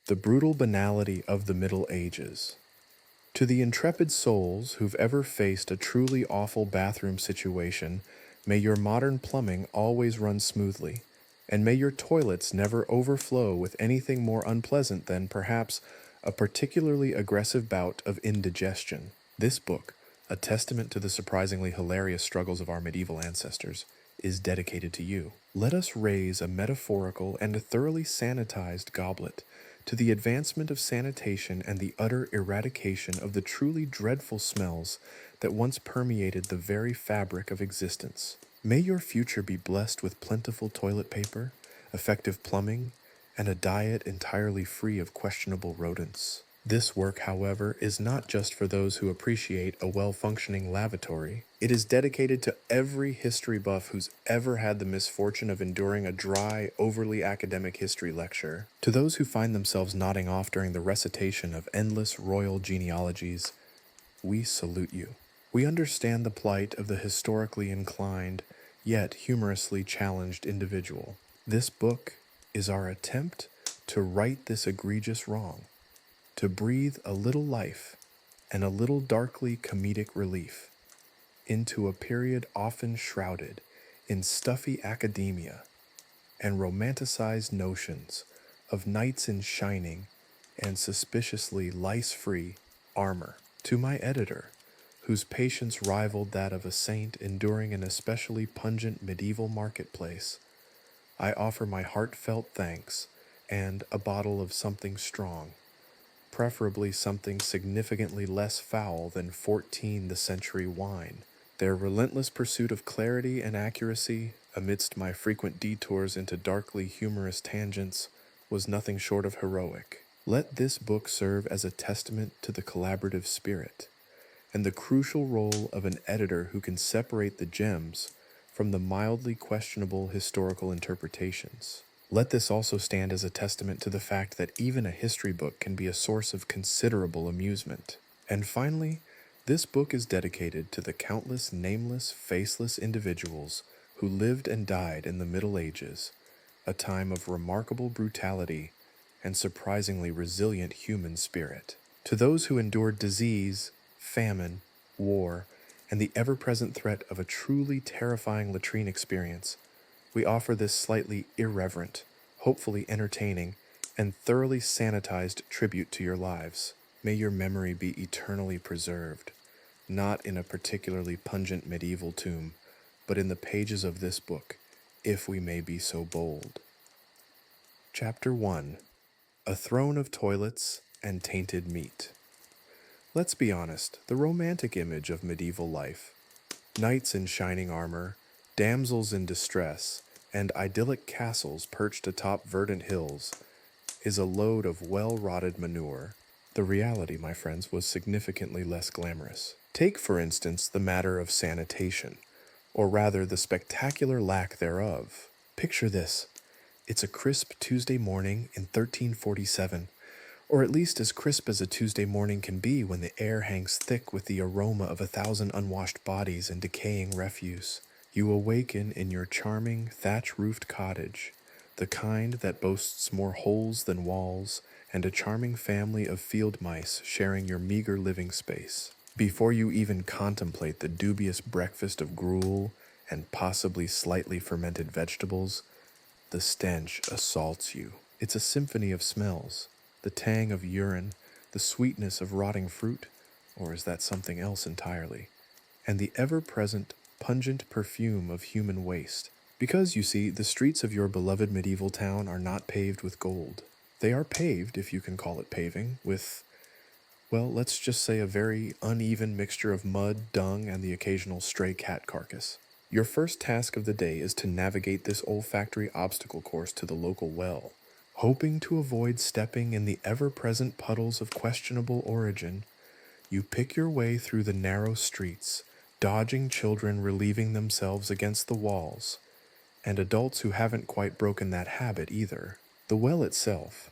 The brutal banality of the Middle Ages. To the intrepid souls who've ever faced a truly awful bathroom situation, may your modern plumbing always run smoothly, and may your toilets never overflow with anything more unpleasant than, perhaps, a particularly aggressive bout of indigestion. This book, a testament to the surprisingly hilarious struggles of our medieval ancestors, is dedicated to you. Let us raise a metaphorical and a thoroughly sanitized goblet to the advancement of sanitation and the utter eradication of the truly dreadful smells that once permeated the very fabric of existence. May your future be blessed with plentiful toilet paper, effective plumbing, and a diet entirely free of questionable rodents. This work, however, is not just for those who appreciate a well-functioning lavatory. It is dedicated to every history buff who's ever had the misfortune of enduring a dry, overly academic history lecture. To those who find themselves nodding off during the recitation of endless royal genealogies, we salute you. We understand the plight of the historically inclined, yet humorously challenged individual. This book is our attempt to right this egregious wrong, to breathe a little life and a little darkly comedic relief into a period often shrouded in stuffy academia and romanticized notions of knights in shining and suspiciously lice-free armor. To my editor, whose patience rivaled that of a saint enduring an especially pungent medieval marketplace, I offer my heartfelt thanks and a bottle of something strong, preferably something significantly less foul than 14th century wine. Their relentless pursuit of clarity and accuracy, amidst my frequent detours into darkly humorous tangents, was nothing short of heroic. Let this book serve as a testament to the collaborative spirit and the crucial role of an editor who can separate the gems from the mildly questionable historical interpretations. Let this also stand as a testament to the fact that even a history book can be a source of considerable amusement. And finally, this book is dedicated to the countless nameless, faceless individuals who lived and died in the Middle Ages, a time of remarkable brutality and surprisingly resilient human spirit. To those who endured disease, famine, war, and the ever-present threat of a truly terrifying latrine experience, we offer this slightly irreverent, hopefully entertaining, and thoroughly sanitized tribute to your lives. May your memory be eternally preserved, not in a particularly pungent medieval tomb, but in the pages of this book, if we may be so bold. Chapter 1. A Throne of Toilets and Tainted Meat. Let's be honest, the romantic image of medieval life, knights in shining armor, damsels in distress, and idyllic castles perched atop verdant hills, is a load of well-rotted manure. The reality, my friends, was significantly less glamorous. Take, for instance, the matter of sanitation, or rather the spectacular lack thereof. Picture this. It's a crisp Tuesday morning in 1347, or at least as crisp as a Tuesday morning can be when the air hangs thick with the aroma of 1,000 unwashed bodies and decaying refuse. You awaken in your charming thatch-roofed cottage, the kind that boasts more holes than walls, and a charming family of field mice sharing your meager living space. Before you even contemplate the dubious breakfast of gruel and possibly slightly fermented vegetables, the stench assaults you. It's a symphony of smells. The tang of urine, the sweetness of rotting fruit, or is that something else entirely? And the ever-present, pungent perfume of human waste. Because, you see, the streets of your beloved medieval town are not paved with gold. They are paved, if you can call it paving, with, well, let's just say a very uneven mixture of mud, dung, and the occasional stray cat carcass. Your first task of the day is to navigate this olfactory obstacle course to the local well, hoping to avoid stepping in the ever-present puddles of questionable origin. You pick your way through the narrow streets, dodging children relieving themselves against the walls, and adults who haven't quite broken that habit either. The well itself,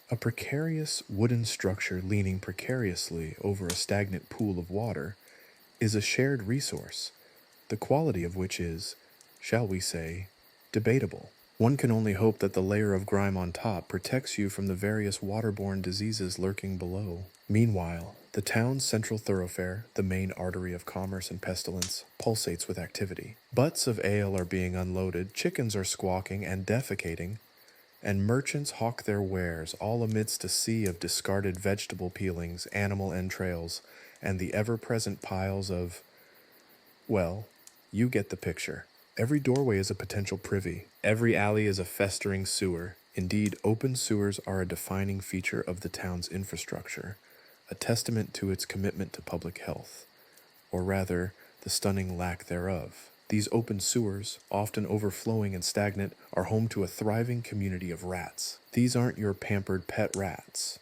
a precarious wooden structure leaning precariously over a stagnant pool of water, is a shared resource, the quality of which is, shall we say, debatable. One can only hope that the layer of grime on top protects you from the various waterborne diseases lurking below. Meanwhile, the town's central thoroughfare, the main artery of commerce and pestilence, pulsates with activity. Butts of ale are being unloaded, chickens are squawking and defecating, and merchants hawk their wares, all amidst a sea of discarded vegetable peelings, animal entrails, and the ever-present piles of, well, you get the picture. Every doorway is a potential privy. Every alley is a festering sewer. Indeed, open sewers are a defining feature of the town's infrastructure, a testament to its commitment to public health, or rather, the stunning lack thereof. These open sewers, often overflowing and stagnant, are home to a thriving community of rats. These aren't your pampered pet rats.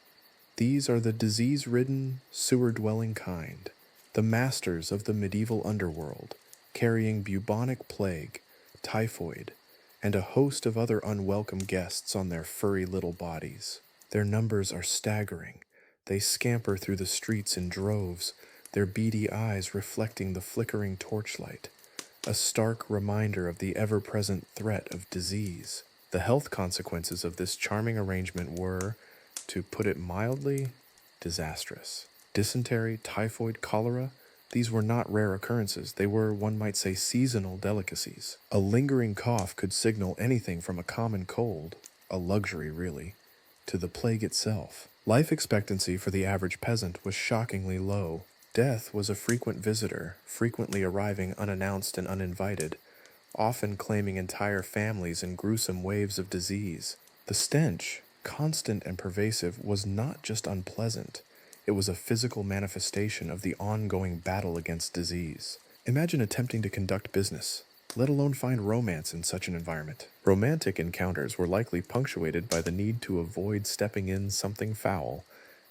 These are the disease-ridden, sewer-dwelling kind, the masters of the medieval underworld, carrying bubonic plague, typhoid, and a host of other unwelcome guests on their furry little bodies. Their numbers are staggering. They scamper through the streets in droves, their beady eyes reflecting the flickering torchlight, a stark reminder of the ever-present threat of disease. The health consequences of this charming arrangement were, to put it mildly, disastrous. Dysentery, typhoid, cholera, these were not rare occurrences. They were, one might say, seasonal delicacies. A lingering cough could signal anything from a common cold, a luxury really, to the plague itself. Life expectancy for the average peasant was shockingly low. Death was a frequent visitor, frequently arriving unannounced and uninvited, often claiming entire families in gruesome waves of disease. The stench, constant and pervasive, was not just unpleasant. It was a physical manifestation of the ongoing battle against disease. Imagine attempting to conduct business, let alone find romance in such an environment. Romantic encounters were likely punctuated by the need to avoid stepping in something foul,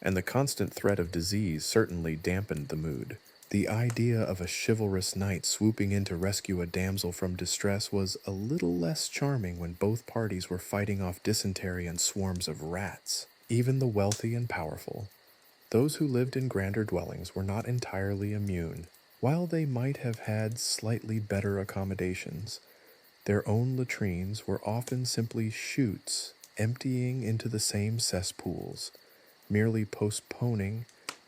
and the constant threat of disease certainly dampened the mood. The idea of a chivalrous knight swooping in to rescue a damsel from distress was a little less charming when both parties were fighting off dysentery and swarms of rats. Even the wealthy and powerful, those who lived in grander dwellings, were not entirely immune. While they might have had slightly better accommodations, their own latrines were often simply chutes emptying into the same cesspools, merely postponing,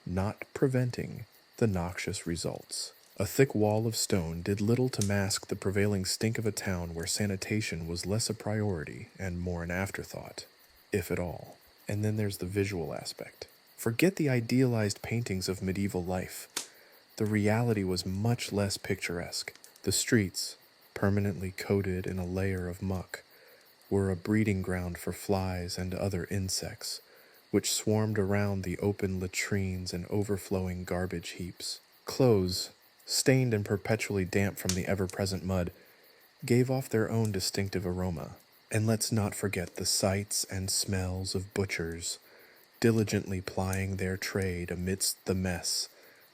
not preventing, the noxious results. A thick wall of stone did little to mask the prevailing stink of a town where sanitation was less a priority and more an afterthought, if at all. And then there's the visual aspect. Forget the idealized paintings of medieval life. The reality was much less picturesque. The streets, permanently coated in a layer of muck, were a breeding ground for flies and other insects, which swarmed around the open latrines and overflowing garbage heaps. Clothes, stained and perpetually damp from the ever-present mud, gave off their own distinctive aroma. And let's not forget the sights and smells of butchers, diligently plying their trade amidst the mess,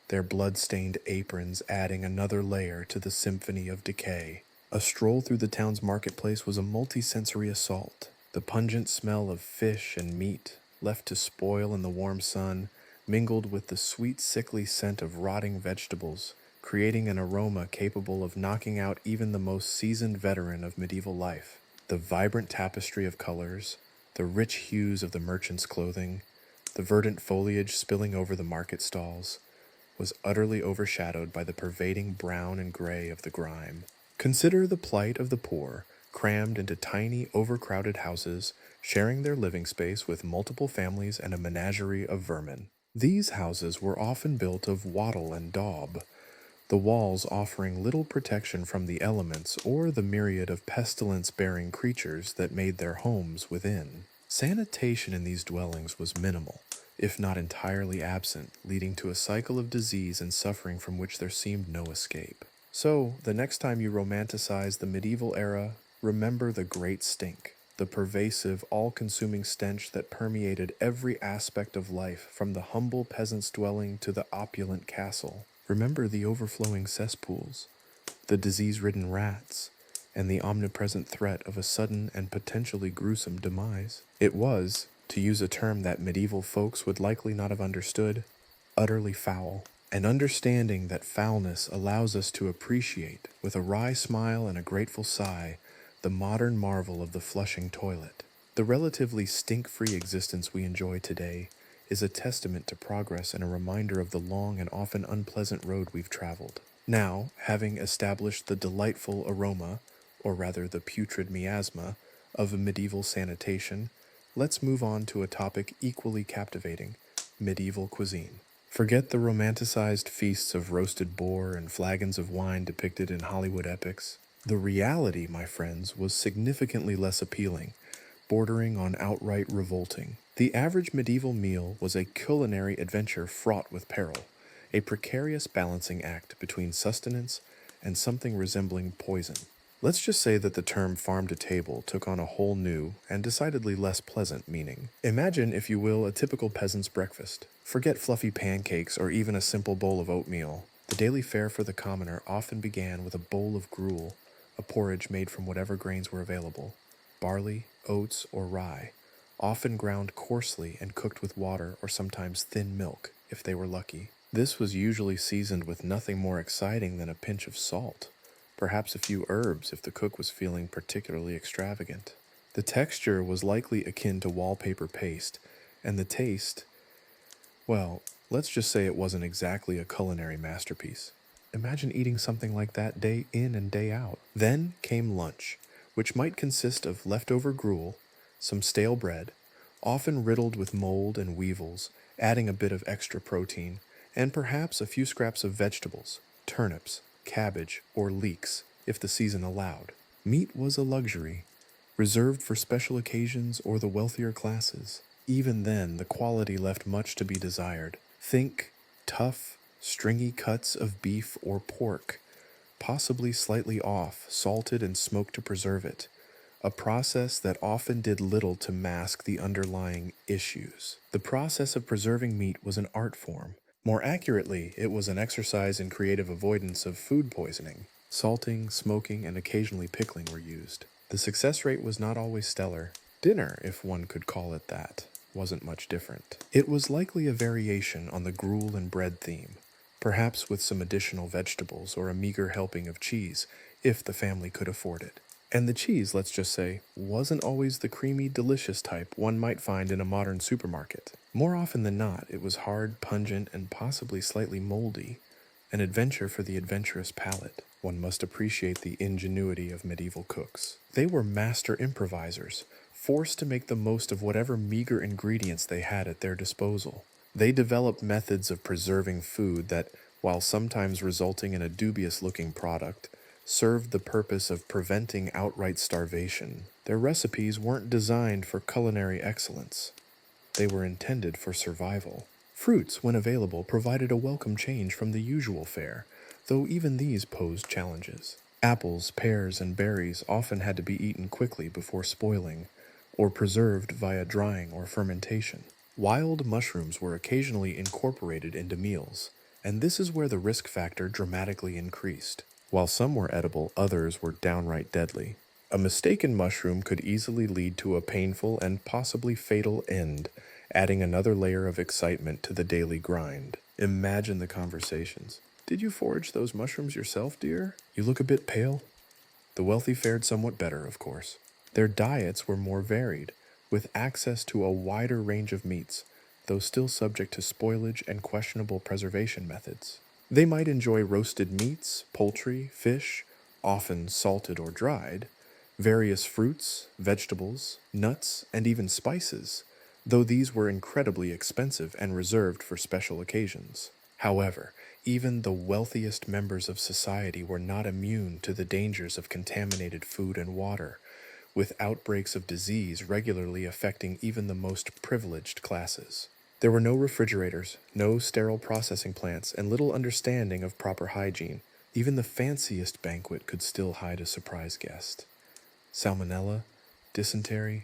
their blood-stained aprons adding another layer to the symphony of decay. A stroll through the town's marketplace was a multi-sensory assault. The pungent smell of fish and meat, left to spoil in the warm sun, mingled with the sweet, sickly scent of rotting vegetables, creating an aroma capable of knocking out even the most seasoned veteran of medieval life. The vibrant tapestry of colors, the rich hues of the merchant's clothing, the verdant foliage spilling over the market stalls, was utterly overshadowed by the pervading brown and gray of the grime. Consider the plight of the poor, crammed into tiny, overcrowded houses, sharing their living space with multiple families and a menagerie of vermin. These houses were often built of wattle and daub, the walls offering little protection from the elements or the myriad of pestilence-bearing creatures that made their homes within. Sanitation in these dwellings was minimal, if not entirely absent, leading to a cycle of disease and suffering from which there seemed no escape. So, the next time you romanticize the medieval era, remember the great stink, the pervasive, all-consuming stench that permeated every aspect of life, from the humble peasant's dwelling to the opulent castle. Remember the overflowing cesspools, the disease-ridden rats, and the omnipresent threat of a sudden and potentially gruesome demise. It was, to use a term that medieval folks would likely not have understood, utterly foul. An understanding that foulness allows us to appreciate, with a wry smile and a grateful sigh, the modern marvel of the flushing toilet. The relatively stink-free existence we enjoy today is a testament to progress and a reminder of the long and often unpleasant road we've traveled. Now, having established the delightful aroma, or rather the putrid miasma, of medieval sanitation, let's move on to a topic equally captivating: medieval cuisine. Forget the romanticized feasts of roasted boar and flagons of wine depicted in Hollywood epics. The reality, my friends, was significantly less appealing, bordering on outright revolting. The average medieval meal was a culinary adventure fraught with peril, a precarious balancing act between sustenance and something resembling poison. Let's just say that the term farm to table took on a whole new and decidedly less pleasant meaning. Imagine, if you will, a typical peasant's breakfast. Forget fluffy pancakes or even a simple bowl of oatmeal. The daily fare for the commoner often began with a bowl of gruel, a porridge made from whatever grains were available: barley, oats, or rye, often ground coarsely and cooked with water or sometimes thin milk, if they were lucky. This was usually seasoned with nothing more exciting than a pinch of salt, perhaps a few herbs if the cook was feeling particularly extravagant. The texture was likely akin to wallpaper paste, and the taste, well, let's just say it wasn't exactly a culinary masterpiece. Imagine eating something like that day in and day out. Then came lunch, which might consist of leftover gruel, some stale bread, often riddled with mold and weevils, adding a bit of extra protein, and perhaps a few scraps of vegetables, turnips, cabbage, or leeks, if the season allowed. Meat was a luxury, reserved for special occasions or the wealthier classes. Even then, the quality left much to be desired. Think tough, stringy cuts of beef or pork, possibly slightly off, salted and smoked to preserve it, a process that often did little to mask the underlying issues. The process of preserving meat was an art form. More accurately, it was an exercise in creative avoidance of food poisoning. Salting, smoking, and occasionally pickling were used. The success rate was not always stellar. Dinner, if one could call it that, wasn't much different. It was likely a variation on the gruel and bread theme, perhaps with some additional vegetables or a meager helping of cheese, if the family could afford it. And the cheese, let's just say, wasn't always the creamy, delicious type one might find in a modern supermarket. More often than not, it was hard, pungent, and possibly slightly moldy, an adventure for the adventurous palate. One must appreciate the ingenuity of medieval cooks. They were master improvisers, forced to make the most of whatever meager ingredients they had at their disposal. They developed methods of preserving food that, while sometimes resulting in a dubious-looking product, served the purpose of preventing outright starvation. Their recipes weren't designed for culinary excellence. They were intended for survival. Fruits, when available, provided a welcome change from the usual fare, though even these posed challenges. Apples, pears, and berries often had to be eaten quickly before spoiling, or preserved via drying or fermentation. Wild mushrooms were occasionally incorporated into meals, and this is where the risk factor dramatically increased. While some were edible, others were downright deadly. A mistaken mushroom could easily lead to a painful and possibly fatal end, adding another layer of excitement to the daily grind. Imagine the conversations. "Did you forage those mushrooms yourself, dear? You look a bit pale." The wealthy fared somewhat better, of course. Their diets were more varied, with access to a wider range of meats, though still subject to spoilage and questionable preservation methods. They might enjoy roasted meats, poultry, fish, often salted or dried, various fruits, vegetables, nuts, and even spices, though these were incredibly expensive and reserved for special occasions. However, even the wealthiest members of society were not immune to the dangers of contaminated food and water, with outbreaks of disease regularly affecting even the most privileged classes. There were no refrigerators, no sterile processing plants, and little understanding of proper hygiene. Even the fanciest banquet could still hide a surprise guest. Salmonella, dysentery,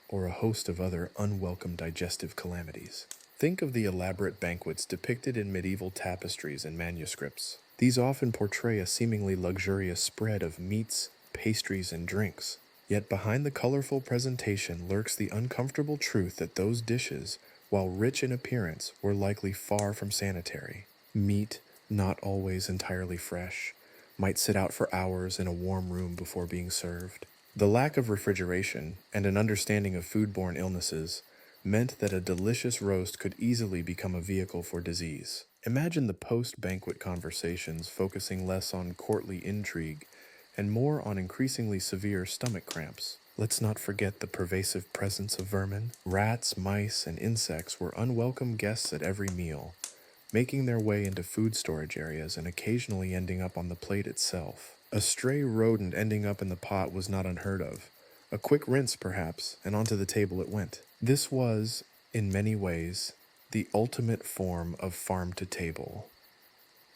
or a host of other unwelcome digestive calamities. Think of the elaborate banquets depicted in medieval tapestries and manuscripts. These often portray a seemingly luxurious spread of meats, pastries, and drinks. Yet behind the colorful presentation lurks the uncomfortable truth that those dishes, while rich in appearance, were likely far from sanitary. Meat, not always entirely fresh, might sit out for hours in a warm room before being served. The lack of refrigeration and an understanding of foodborne illnesses meant that a delicious roast could easily become a vehicle for disease. Imagine the post-banquet conversations focusing less on courtly intrigue and more on increasingly severe stomach cramps. Let's not forget the pervasive presence of vermin. Rats, mice, and insects were unwelcome guests at every meal, making their way into food storage areas and occasionally ending up on the plate itself. A stray rodent ending up in the pot was not unheard of. A quick rinse, perhaps, and onto the table it went. This was, in many ways, the ultimate form of farm-to-table.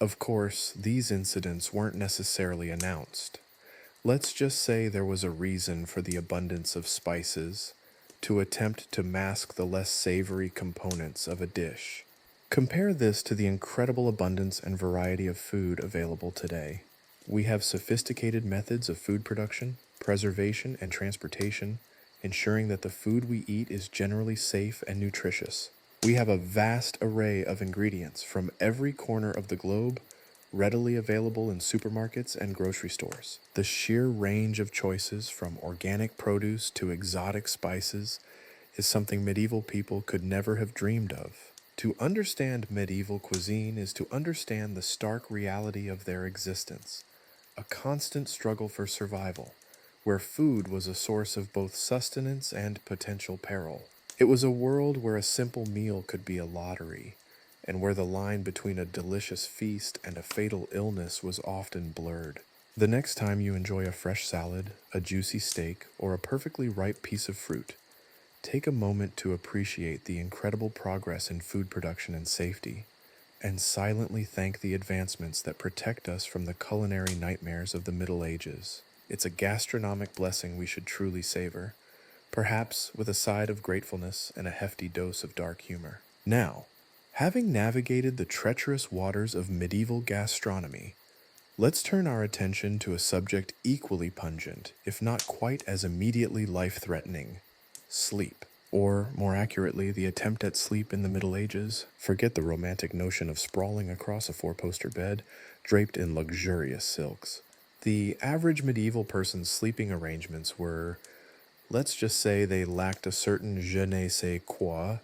Of course, these incidents weren't necessarily announced. Let's just say there was a reason for the abundance of spices, to attempt to mask the less savory components of a dish. Compare this to the incredible abundance and variety of food available today. We have sophisticated methods of food production, preservation, and transportation, ensuring that the food we eat is generally safe and nutritious. We have a vast array of ingredients from every corner of the globe, readily available in supermarkets and grocery stores. The sheer range of choices, from organic produce to exotic spices, is something medieval people could never have dreamed of. To understand medieval cuisine is to understand the stark reality of their existence, a constant struggle for survival, where food was a source of both sustenance and potential peril. It was a world where a simple meal could be a lottery, and where the line between a delicious feast and a fatal illness was often blurred. The next time you enjoy a fresh salad, a juicy steak, or a perfectly ripe piece of fruit, take a moment to appreciate the incredible progress in food production and safety, and silently thank the advancements that protect us from the culinary nightmares of the Middle Ages. It's a gastronomic blessing we should truly savor, perhaps with a side of gratefulness and a hefty dose of dark humor. Now, having navigated the treacherous waters of medieval gastronomy, let's turn our attention to a subject equally pungent, if not quite as immediately life-threatening: sleep. Or, more accurately, the attempt at sleep in the Middle Ages. Forget the romantic notion of sprawling across a four-poster bed, draped in luxurious silks. The average medieval person's sleeping arrangements were, let's just say, they lacked a certain je ne sais quoi,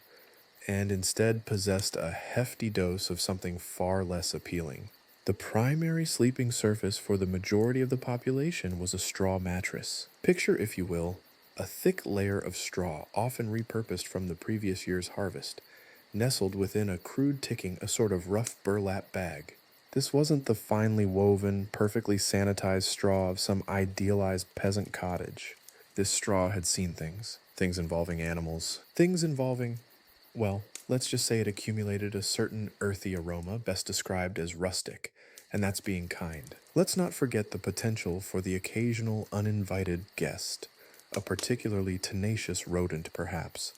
and instead possessed a hefty dose of something far less appealing. The primary sleeping surface for the majority of the population was a straw mattress. Picture, if you will, a thick layer of straw, often repurposed from the previous year's harvest, nestled within a crude ticking, a sort of rough burlap bag. This wasn't the finely woven, perfectly sanitized straw of some idealized peasant cottage. This straw had seen things involving animals, things involving, well, let's just say it accumulated a certain earthy aroma, best described as rustic, and that's being kind. Let's not forget the potential for the occasional uninvited guest, a particularly tenacious rodent perhaps,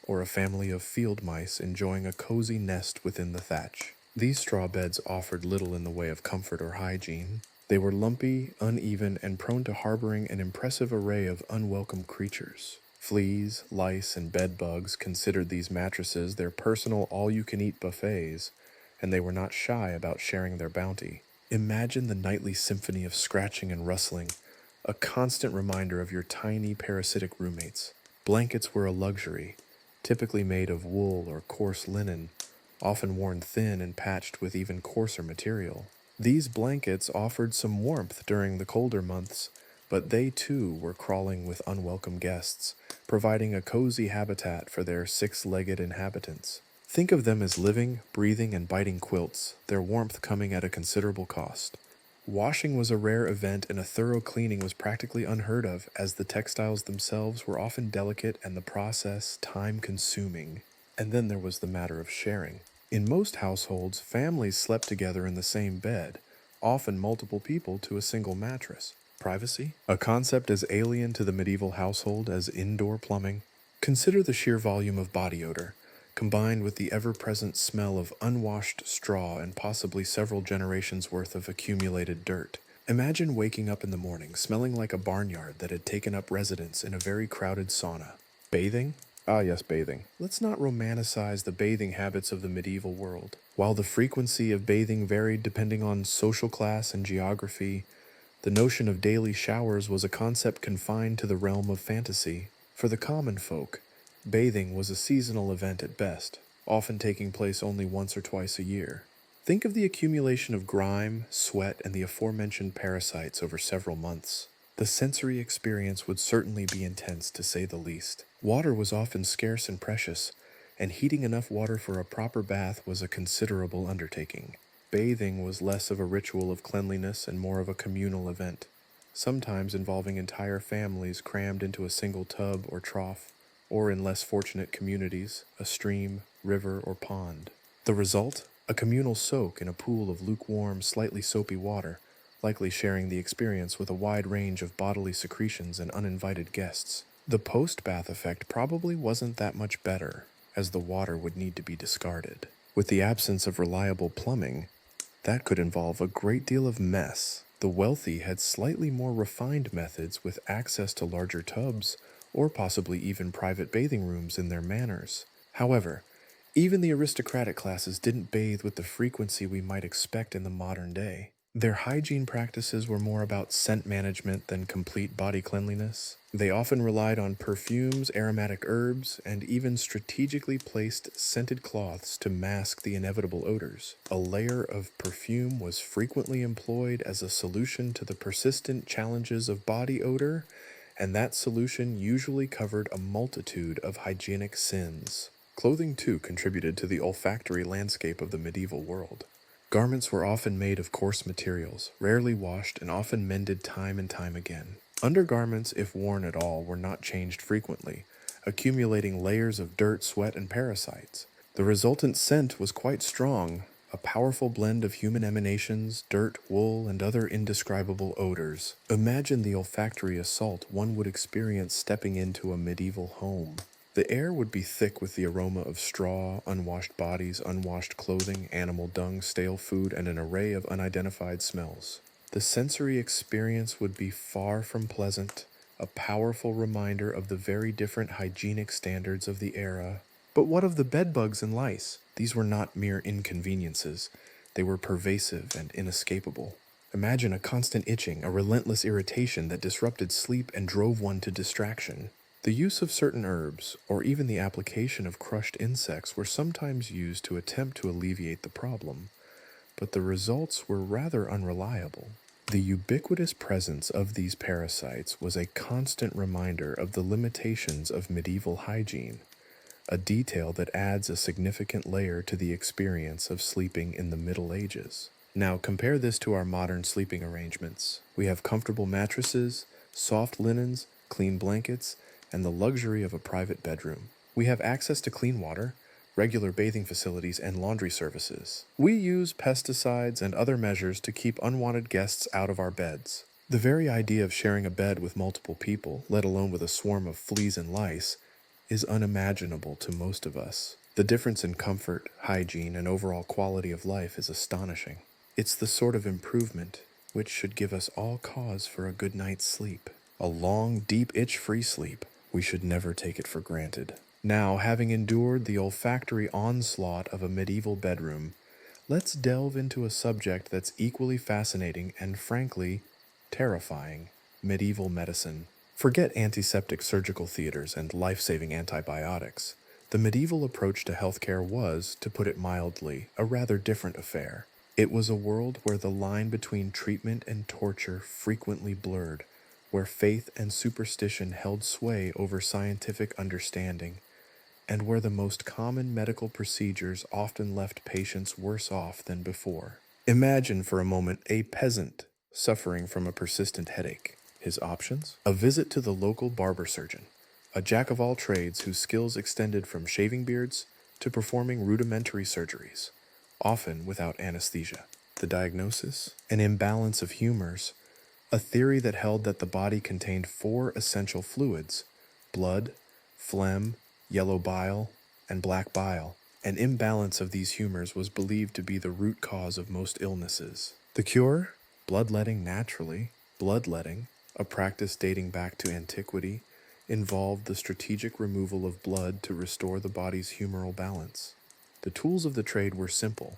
or a family of field mice enjoying a cozy nest within the thatch. These straw beds offered little in the way of comfort or hygiene. They were lumpy, uneven, and prone to harboring an impressive array of unwelcome creatures. Fleas, lice, and bed bugs considered these mattresses their personal all-you-can-eat buffets, and they were not shy about sharing their bounty. Imagine the nightly symphony of scratching and rustling, a constant reminder of your tiny parasitic roommates. Blankets were a luxury, typically made of wool or coarse linen, often worn thin and patched with even coarser material. These blankets offered some warmth during the colder months, but they too were crawling with unwelcome guests, providing a cozy habitat for their six-legged inhabitants. Think of them as living, breathing, and biting quilts, their warmth coming at a considerable cost. Washing was a rare event, and a thorough cleaning was practically unheard of, as the textiles themselves were often delicate and the process time-consuming. And then there was the matter of sharing. In most households, families slept together in the same bed, often multiple people to a single mattress. Privacy? A concept as alien to the medieval household as indoor plumbing. Consider the sheer volume of body odor, combined with the ever-present smell of unwashed straw and possibly several generations' worth of accumulated dirt. Imagine waking up in the morning smelling like a barnyard that had taken up residence in a very crowded sauna. Bathing? Ah yes, bathing. Let's not romanticize the bathing habits of the medieval world. While the frequency of bathing varied depending on social class and geography, The notion of daily showers was a concept confined to the realm of fantasy. For the common folk, bathing was a seasonal event at best, often taking place only once or twice a year. Think of the accumulation of grime, sweat, and the aforementioned parasites over several months. The sensory experience would certainly be intense, to say the least. Water was often scarce and precious, and heating enough water for a proper bath was a considerable undertaking. Bathing was less of a ritual of cleanliness and more of a communal event, sometimes involving entire families crammed into a single tub or trough, or in less fortunate communities, a stream, river, or pond. The result? A communal soak in a pool of lukewarm, slightly soapy water, likely sharing the experience with a wide range of bodily secretions and uninvited guests. The post-bath effect probably wasn't that much better, as the water would need to be discarded. With the absence of reliable plumbing, that could involve a great deal of mess. The wealthy had slightly more refined methods with access to larger tubs, or possibly even private bathing rooms in their manors. However, even the aristocratic classes didn't bathe with the frequency we might expect in the modern day. Their hygiene practices were more about scent management than complete body cleanliness. They often relied on perfumes, aromatic herbs, and even strategically placed scented cloths to mask the inevitable odors. A layer of perfume was frequently employed as a solution to the persistent challenges of body odor, and that solution usually covered a multitude of hygienic sins. Clothing, too, contributed to the olfactory landscape of the medieval world. Garments were often made of coarse materials, rarely washed, and often mended time and time again. Undergarments, if worn at all, were not changed frequently, accumulating layers of dirt, sweat, and parasites. The resultant scent was quite strong, a powerful blend of human emanations, dirt, wool, and other indescribable odors. Imagine the olfactory assault one would experience stepping into a medieval home. The air would be thick with the aroma of straw, unwashed bodies, unwashed clothing, animal dung, stale food, and an array of unidentified smells. The sensory experience would be far from pleasant, a powerful reminder of the very different hygienic standards of the era. But what of the bedbugs and lice? These were not mere inconveniences. They were pervasive and inescapable. Imagine a constant itching, a relentless irritation that disrupted sleep and drove one to distraction. The use of certain herbs, or even the application of crushed insects, were sometimes used to attempt to alleviate the problem, but the results were rather unreliable. The ubiquitous presence of these parasites was a constant reminder of the limitations of medieval hygiene, a detail that adds a significant layer to the experience of sleeping in the Middle Ages. Now compare this to our modern sleeping arrangements. We have comfortable mattresses, soft linens, clean blankets, and the luxury of a private bedroom. We have access to clean water, regular bathing facilities, and laundry services. We use pesticides and other measures to keep unwanted guests out of our beds. The very idea of sharing a bed with multiple people, let alone with a swarm of fleas and lice, is unimaginable to most of us. The difference in comfort, hygiene, and overall quality of life is astonishing. It's the sort of improvement which should give us all cause for a good night's sleep. A long, deep, itch-free sleep. We should never take it for granted. Now, having endured the olfactory onslaught of a medieval bedroom, let's delve into a subject that's equally fascinating and, frankly, terrifying: medieval medicine. Forget antiseptic surgical theaters and life-saving antibiotics. The medieval approach to healthcare was, to put it mildly, a rather different affair. It was a world where the line between treatment and torture frequently blurred, where faith and superstition held sway over scientific understanding, and where the most common medical procedures often left patients worse off than before. Imagine for a moment a peasant suffering from a persistent headache. His options? A visit to the local barber surgeon, a jack of all trades whose skills extended from shaving beards to performing rudimentary surgeries, often without anesthesia. The diagnosis? An imbalance of humors, a theory that held that the body contained 4 essential fluids: blood, phlegm, yellow bile, and black bile. An imbalance of these humors was believed to be the root cause of most illnesses. The cure? Bloodletting naturally. Bloodletting, a practice dating back to antiquity, involved the strategic removal of blood to restore the body's humoral balance. The tools of the trade were simple: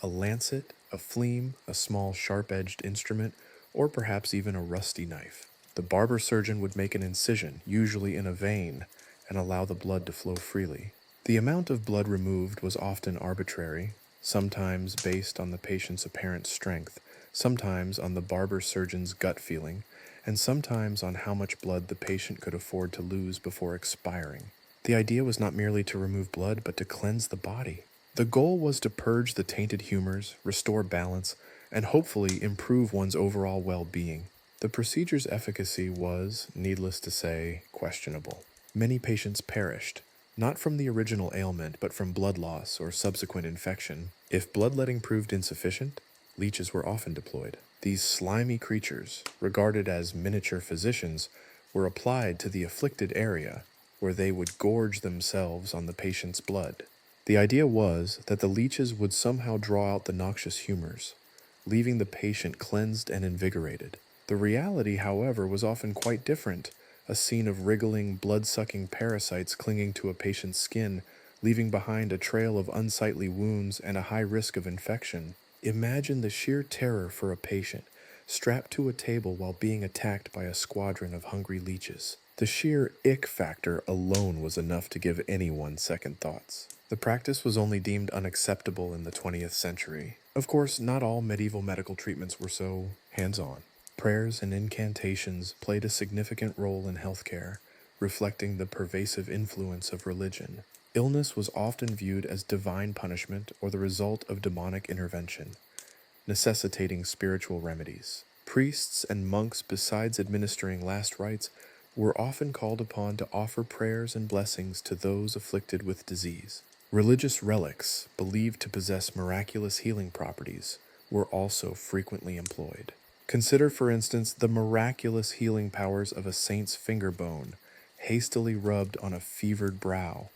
a lancet, a phlegm, a small sharp-edged instrument, or perhaps even a rusty knife. The barber surgeon would make an incision, usually in a vein, and allow the blood to flow freely. The amount of blood removed was often arbitrary, sometimes based on the patient's apparent strength, sometimes on the barber surgeon's gut feeling, and sometimes on how much blood the patient could afford to lose before expiring. The idea was not merely to remove blood, but to cleanse the body. The goal was to purge the tainted humors, restore balance, and hopefully improve one's overall well-being. The procedure's efficacy was, needless to say, questionable. Many patients perished, not from the original ailment, but from blood loss or subsequent infection. If bloodletting proved insufficient, leeches were often deployed. These slimy creatures, regarded as miniature physicians, were applied to the afflicted area, where they would gorge themselves on the patient's blood. The idea was that the leeches would somehow draw out the noxious humors, leaving the patient cleansed and invigorated. The reality, however, was often quite different, a scene of wriggling, blood-sucking parasites clinging to a patient's skin, leaving behind a trail of unsightly wounds and a high risk of infection. Imagine the sheer terror for a patient, strapped to a table while being attacked by a squadron of hungry leeches. The sheer ick factor alone was enough to give anyone second thoughts. The practice was only deemed unacceptable in the 20th century. Of course, not all medieval medical treatments were so hands-on. Prayers and incantations played a significant role in healthcare, reflecting the pervasive influence of religion. Illness was often viewed as divine punishment or the result of demonic intervention, necessitating spiritual remedies. Priests and monks, besides administering last rites, were often called upon to offer prayers and blessings to those afflicted with disease. Religious relics, believed to possess miraculous healing properties, were also frequently employed. Consider, for instance, the miraculous healing powers of a saint's finger bone, hastily rubbed on a fevered brow.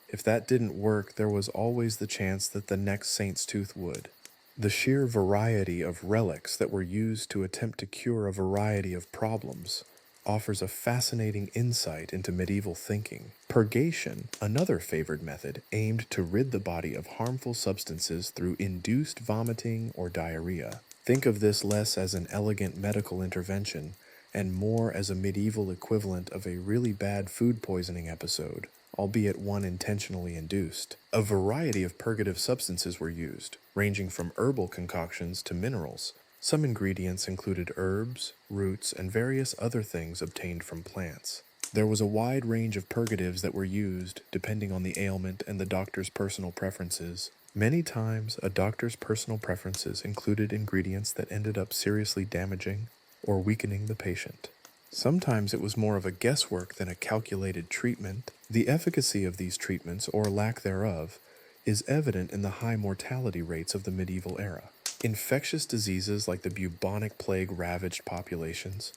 If that didn't work, there was always the chance that the next saint's tooth would. The sheer variety of relics that were used to attempt to cure a variety of problems offers a fascinating insight into medieval thinking. Purgation, another favored method, aimed to rid the body of harmful substances through induced vomiting or diarrhea. Think of this less as an elegant medical intervention and more as a medieval equivalent of a really bad food poisoning episode, albeit one intentionally induced. A variety of purgative substances were used, ranging from herbal concoctions to minerals. Some ingredients included herbs, roots, and various other things obtained from plants. There was a wide range of purgatives that were used, depending on the ailment and the doctor's personal preferences. Many times, a doctor's personal preferences included ingredients that ended up seriously damaging or weakening the patient. Sometimes it was more of a guesswork than a calculated treatment. The efficacy of these treatments, or lack thereof, is evident in the high mortality rates of the medieval era. Infectious diseases like the bubonic plague ravaged populations,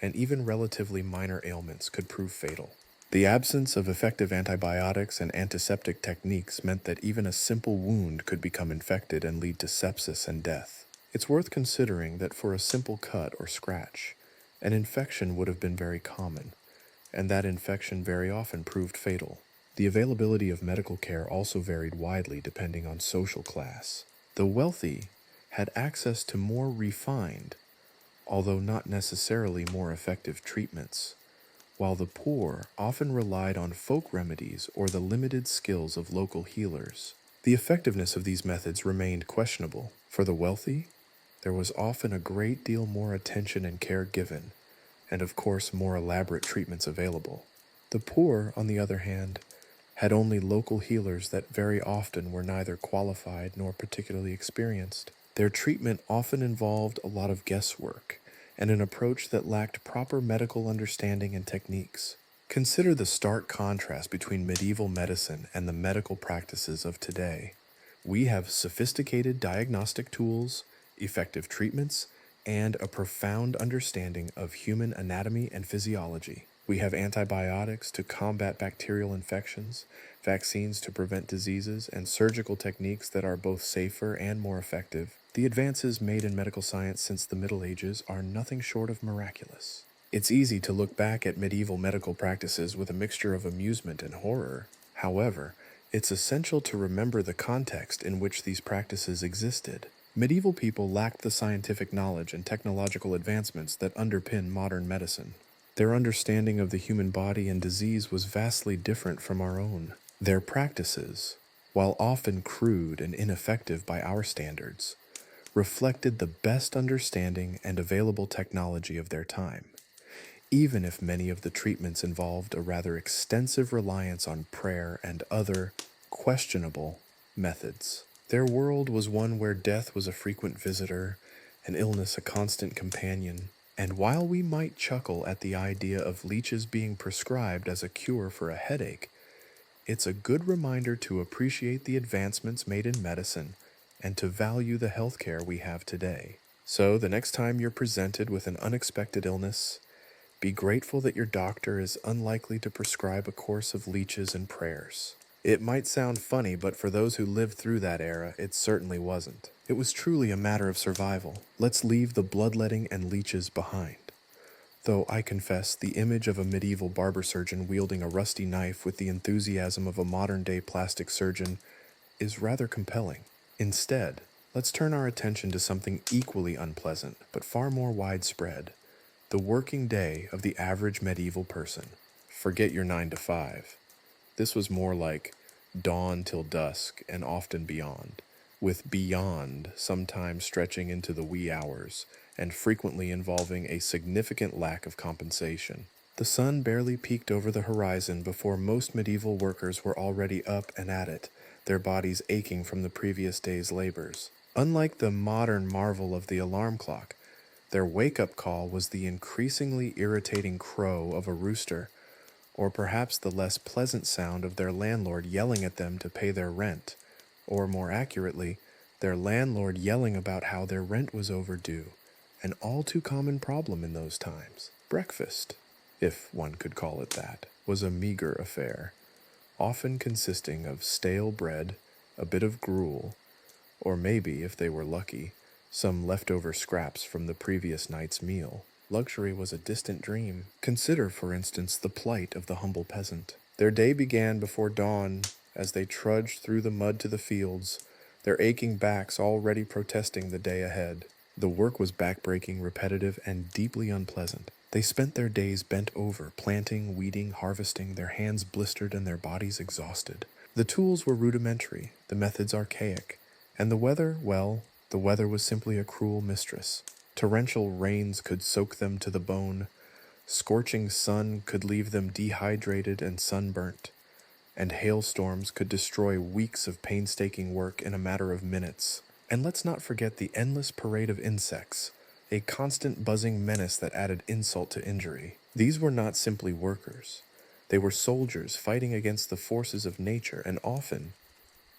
and even relatively minor ailments could prove fatal. The absence of effective antibiotics and antiseptic techniques meant that even a simple wound could become infected and lead to sepsis and death. It's worth considering that for a simple cut or scratch, an infection would have been very common, and that infection very often proved fatal. The availability of medical care also varied widely depending on social class. The wealthy had access to more refined, although not necessarily more effective treatments, while the poor often relied on folk remedies or the limited skills of local healers. The effectiveness of these methods remained questionable. For the wealthy, there was often a great deal more attention and care given, and of course more elaborate treatments available. The poor, on the other hand, had only local healers that very often were neither qualified nor particularly experienced. Their treatment often involved a lot of guesswork and an approach that lacked proper medical understanding and techniques. Consider the stark contrast between medieval medicine and the medical practices of today. We have sophisticated diagnostic tools, effective treatments, and a profound understanding of human anatomy and physiology. We have antibiotics to combat bacterial infections, vaccines to prevent diseases, and surgical techniques that are both safer and more effective. The advances made in medical science since the Middle Ages are nothing short of miraculous. It's easy to look back at medieval medical practices with a mixture of amusement and horror. However, it's essential to remember the context in which these practices existed. Medieval people lacked the scientific knowledge and technological advancements that underpin modern medicine. Their understanding of the human body and disease was vastly different from our own. Their practices, while often crude and ineffective by our standards, reflected the best understanding and available technology of their time, even if many of the treatments involved a rather extensive reliance on prayer and other questionable methods. Their world was one where death was a frequent visitor and illness a constant companion. And while we might chuckle at the idea of leeches being prescribed as a cure for a headache, it's a good reminder to appreciate the advancements made in medicine and to value the healthcare we have today. So, the next time you're presented with an unexpected illness, be grateful that your doctor is unlikely to prescribe a course of leeches and prayers. It might sound funny, but for those who lived through that era, it certainly wasn't. It was truly a matter of survival. Let's leave the bloodletting and leeches behind. Though I confess, the image of a medieval barber surgeon wielding a rusty knife with the enthusiasm of a modern-day plastic surgeon is rather compelling. Instead, let's turn our attention to something equally unpleasant, but far more widespread: the working day of the average medieval person. Forget your 9 to 5. This was more like dawn till dusk and often beyond, with beyond sometimes stretching into the wee hours and frequently involving a significant lack of compensation. The sun barely peeked over the horizon before most medieval workers were already up and at it, their bodies aching from the previous day's labors. Unlike the modern marvel of the alarm clock, their wake-up call was the increasingly irritating crow of a rooster, or perhaps the less pleasant sound of their landlord yelling at them to pay their rent, or more accurately, their landlord yelling about how their rent was overdue, an all too common problem in those times. Breakfast, if one could call it that, was a meager affair, often consisting of stale bread, a bit of gruel, or maybe, if they were lucky, some leftover scraps from the previous night's meal. Luxury was a distant dream. Consider, for instance, the plight of the humble peasant. Their day began before dawn as they trudged through the mud to the fields, their aching backs already protesting the day ahead. The work was backbreaking, repetitive, and deeply unpleasant. They spent their days bent over, planting, weeding, harvesting, their hands blistered and their bodies exhausted. The tools were rudimentary, the methods archaic, and the weather, well, the weather was simply a cruel mistress. Torrential rains could soak them to the bone, scorching sun could leave them dehydrated and sunburnt, and hailstorms could destroy weeks of painstaking work in a matter of minutes. And let's not forget the endless parade of insects, a constant buzzing menace that added insult to injury. These were not simply workers. They were soldiers fighting against the forces of nature, and often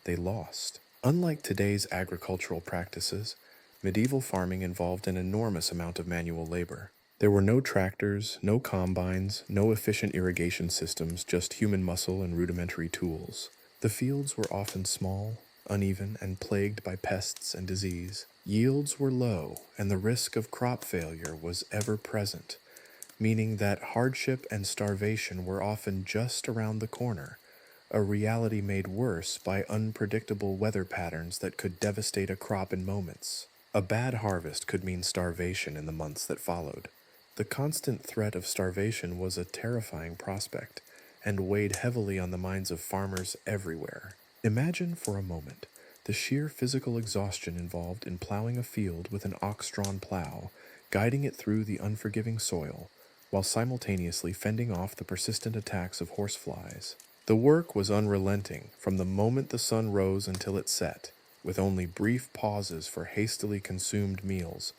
they lost. Unlike today's agricultural practices, medieval farming involved an enormous amount of manual labor. There were no tractors, no combines, no efficient irrigation systems, just human muscle and rudimentary tools. The fields were often small, uneven, and plagued by pests and disease. Yields were low, and the risk of crop failure was ever present, meaning that hardship and starvation were often just around the corner, a reality made worse by unpredictable weather patterns that could devastate a crop in moments. A bad harvest could mean starvation in the months that followed. The constant threat of starvation was a terrifying prospect and weighed heavily on the minds of farmers everywhere. Imagine for a moment the sheer physical exhaustion involved in plowing a field with an ox-drawn plow, guiding it through the unforgiving soil, while simultaneously fending off the persistent attacks of horseflies. The work was unrelenting from the moment the sun rose until it set, with only brief pauses for hastily consumed meals,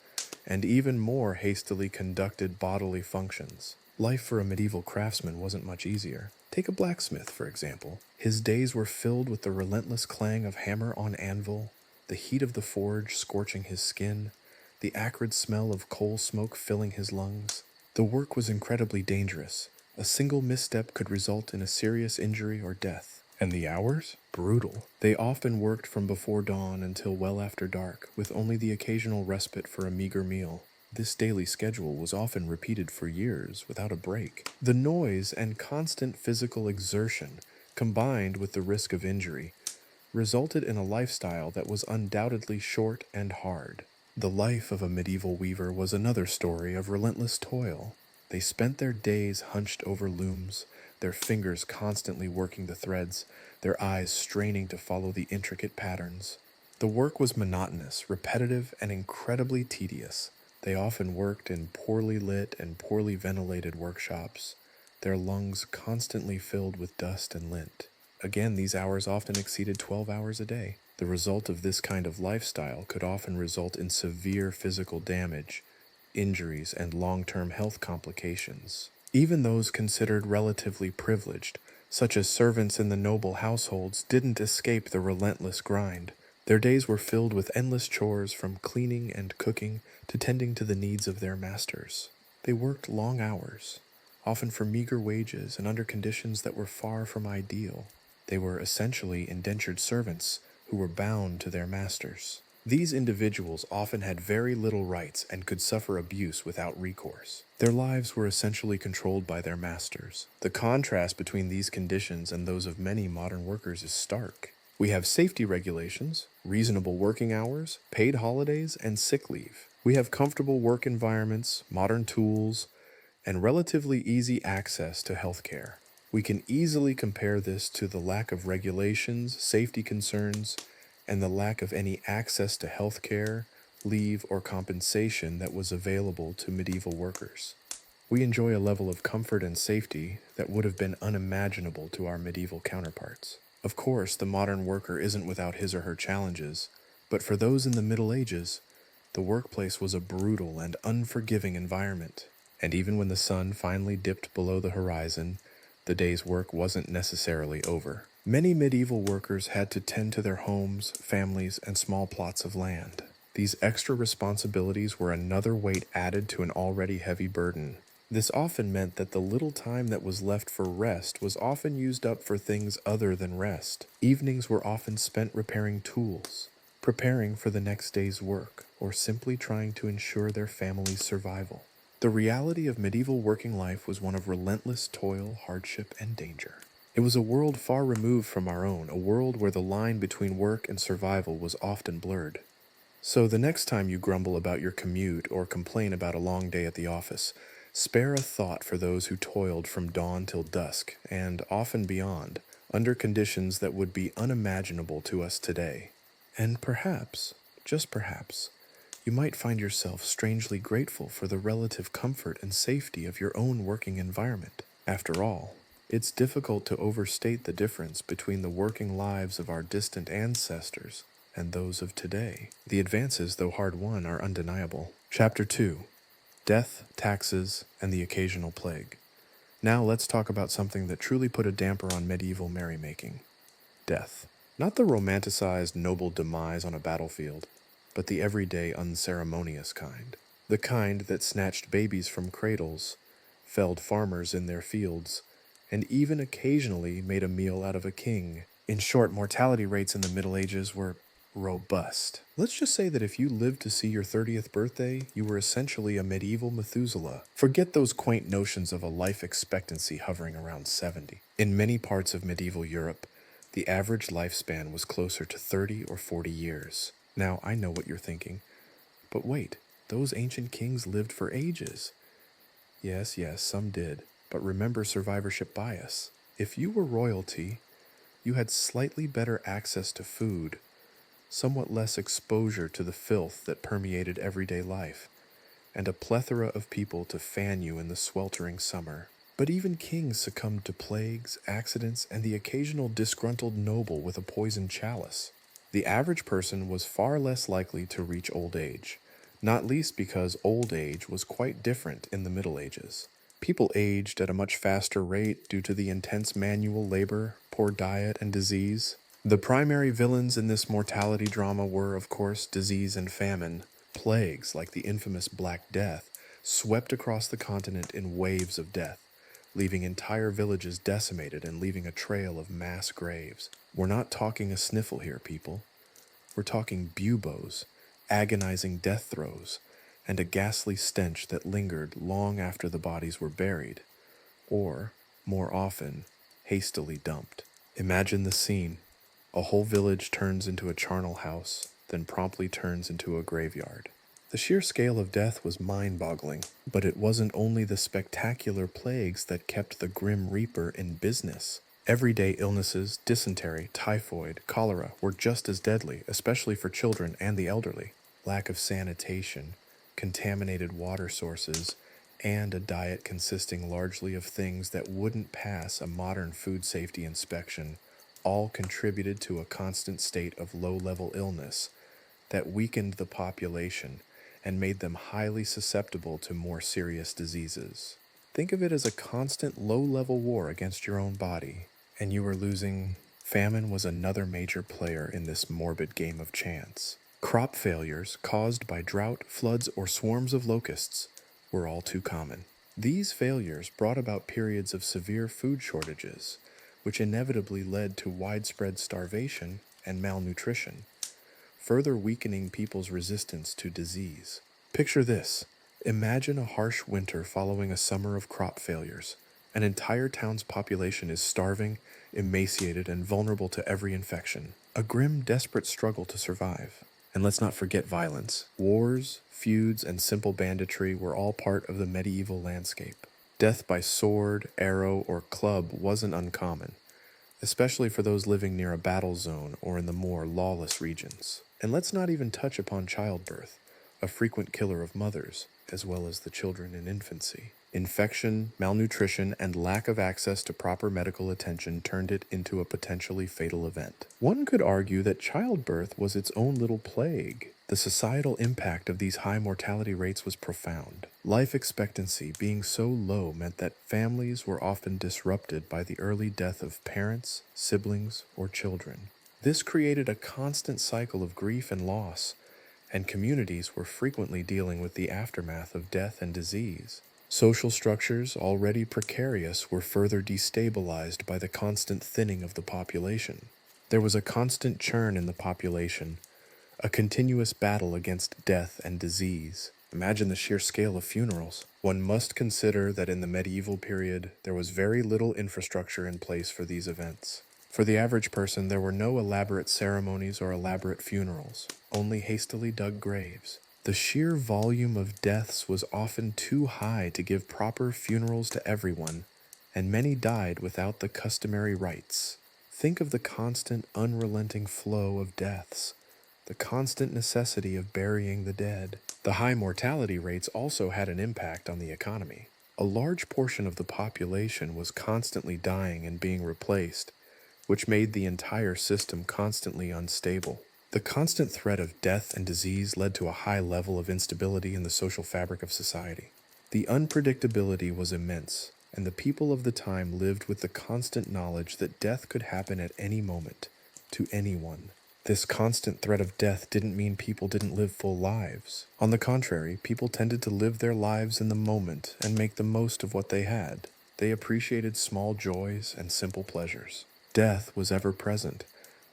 and even more hastily conducted bodily functions. Life for a medieval craftsman wasn't much easier. Take a blacksmith, for example. His days were filled with the relentless clang of hammer on anvil, the heat of the forge scorching his skin, the acrid smell of coal smoke filling his lungs. The work was incredibly dangerous. A single misstep could result in a serious injury or death. And the hours? Brutal. They often worked from before dawn until well after dark, with only the occasional respite for a meager meal. This daily schedule was often repeated for years without a break. The noise and constant physical exertion, combined with the risk of injury, resulted in a lifestyle that was undoubtedly short and hard. The life of a medieval weaver was another story of relentless toil. They spent their days hunched over looms, their fingers constantly working the threads, their eyes straining to follow the intricate patterns. The work was monotonous, repetitive, and incredibly tedious. They often worked in poorly lit and poorly ventilated workshops, their lungs constantly filled with dust and lint. Again, these hours often exceeded 12 hours a day. The result of this kind of lifestyle could often result in severe physical damage, injuries, and long-term health complications. Even those considered relatively privileged, such as servants in the noble households, didn't escape the relentless grind. Their days were filled with endless chores, from cleaning and cooking to tending to the needs of their masters. They worked long hours, often for meager wages and under conditions that were far from ideal. They were essentially indentured servants who were bound to their masters. These individuals often had very little rights and could suffer abuse without recourse. Their lives were essentially controlled by their masters. The contrast between these conditions and those of many modern workers is stark. We have safety regulations, reasonable working hours, paid holidays, and sick leave. We have comfortable work environments, modern tools, and relatively easy access to healthcare. We can easily compare this to the lack of regulations, safety concerns, and the lack of any access to healthcare, leave, or compensation that was available to medieval workers. We enjoy a level of comfort and safety that would have been unimaginable to our medieval counterparts. Of course, the modern worker isn't without his or her challenges, but for those in the Middle Ages, the workplace was a brutal and unforgiving environment. And even when the sun finally dipped below the horizon, the day's work wasn't necessarily over. Many medieval workers had to tend to their homes, families, and small plots of land. These extra responsibilities were another weight added to an already heavy burden. This often meant that the little time that was left for rest was often used up for things other than rest. Evenings were often spent repairing tools, preparing for the next day's work, or simply trying to ensure their family's survival. The reality of medieval working life was one of relentless toil, hardship, and danger. It was a world far removed from our own, a world where the line between work and survival was often blurred. So the next time you grumble about your commute or complain about a long day at the office, spare a thought for those who toiled from dawn till dusk, and often beyond, under conditions that would be unimaginable to us today. And perhaps, just perhaps, you might find yourself strangely grateful for the relative comfort and safety of your own working environment. After all, it's difficult to overstate the difference between the working lives of our distant ancestors and those of today. The advances, though hard-won, are undeniable. Chapter 2. Death, Taxes, and the Occasional Plague. Now let's talk about something that truly put a damper on medieval merrymaking. Death. Not the romanticized noble demise on a battlefield, but the everyday unceremonious kind. The kind that snatched babies from cradles, felled farmers in their fields, and even occasionally made a meal out of a king. In short, mortality rates in the Middle Ages were robust. Let's just say that if you lived to see your 30th birthday, you were essentially a medieval Methuselah. Forget those quaint notions of a life expectancy hovering around 70. In many parts of medieval Europe, the average lifespan was closer to 30 or 40 years. Now, I know what you're thinking, but wait, those ancient kings lived for ages. Yes, some did, but remember survivorship bias. If you were royalty, you had slightly better access to food, somewhat less exposure to the filth that permeated everyday life, and a plethora of people to fan you in the sweltering summer. But even kings succumbed to plagues, accidents, and the occasional disgruntled noble with a poisoned chalice. The average person was far less likely to reach old age, not least because old age was quite different in the Middle Ages. People aged at a much faster rate due to the intense manual labor, poor diet, and disease. The primary villains in this mortality drama were, of course, disease and famine. Plagues, like the infamous Black Death, swept across the continent in waves of death, leaving entire villages decimated and leaving a trail of mass graves. We're not talking a sniffle here, people. We're talking buboes, agonizing death throes, and a ghastly stench that lingered long after the bodies were buried, or, more often, hastily dumped. Imagine the scene. A whole village turns into a charnel house, then promptly turns into a graveyard. The sheer scale of death was mind-boggling, but it wasn't only the spectacular plagues that kept the Grim Reaper in business. Everyday illnesses, dysentery, typhoid, cholera were just as deadly, especially for children and the elderly. Lack of sanitation, contaminated water sources, and a diet consisting largely of things that wouldn't pass a modern food safety inspection all contributed to a constant state of low-level illness that weakened the population and made them highly susceptible to more serious diseases. Think of it as a constant low-level war against your own body, and you were losing. Famine was another major player in this morbid game of chance. Crop failures caused by drought, floods, or swarms of locusts were all too common. These failures brought about periods of severe food shortages, which inevitably led to widespread starvation and malnutrition, further weakening people's resistance to disease. Picture this. Imagine a harsh winter following a summer of crop failures. An entire town's population is starving, emaciated, and vulnerable to every infection. A grim, desperate struggle to survive. And let's not forget violence. Wars, feuds, and simple banditry were all part of the medieval landscape. Death by sword, arrow, or club wasn't uncommon, especially for those living near a battle zone or in the more lawless regions. And let's not even touch upon childbirth, a frequent killer of mothers, as well as the children in infancy. Infection, malnutrition, and lack of access to proper medical attention turned it into a potentially fatal event. One could argue that childbirth was its own little plague. The societal impact of these high mortality rates was profound. Life expectancy being so low meant that families were often disrupted by the early death of parents, siblings, or children. This created a constant cycle of grief and loss, and communities were frequently dealing with the aftermath of death and disease. Social structures, already precarious, were further destabilized by the constant thinning of the population. There was a constant churn in the population, a continuous battle against death and disease. Imagine the sheer scale of funerals. One must consider that in the medieval period, there was very little infrastructure in place for these events. For the average person, there were no elaborate ceremonies or elaborate funerals, only hastily dug graves. The sheer volume of deaths was often too high to give proper funerals to everyone, and many died without the customary rites. Think of the constant, unrelenting flow of deaths, the constant necessity of burying the dead. The high mortality rates also had an impact on the economy. A large portion of the population was constantly dying and being replaced, which made the entire system constantly unstable. The constant threat of death and disease led to a high level of instability in the social fabric of society. The unpredictability was immense, and the people of the time lived with the constant knowledge that death could happen at any moment, to anyone. This constant threat of death didn't mean people didn't live full lives. On the contrary, people tended to live their lives in the moment and make the most of what they had. They appreciated small joys and simple pleasures. Death was ever present,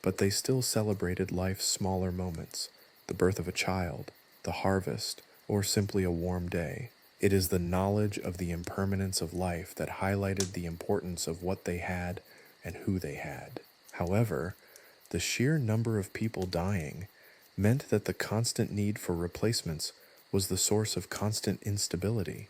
but they still celebrated life's smaller moments, the birth of a child, the harvest, or simply a warm day. It is the knowledge of the impermanence of life that highlighted the importance of what they had and who they had. However, the sheer number of people dying meant that the constant need for replacements was the source of constant instability.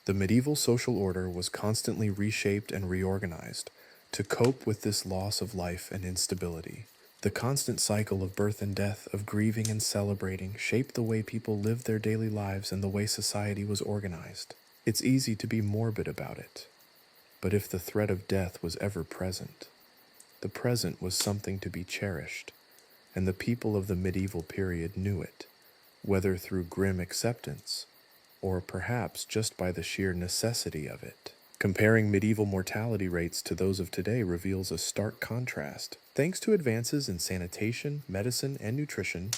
The medieval social order was constantly reshaped and reorganized to cope with this loss of life and instability. The constant cycle of birth and death, of grieving and celebrating, shaped the way people lived their daily lives and the way society was organized. It's easy to be morbid about it, but if the threat of death was ever present, the present was something to be cherished, and the people of the medieval period knew it, whether through grim acceptance, or perhaps just by the sheer necessity of it. Comparing medieval mortality rates to those of today reveals a stark contrast. Thanks to advances in sanitation, medicine, and nutrition,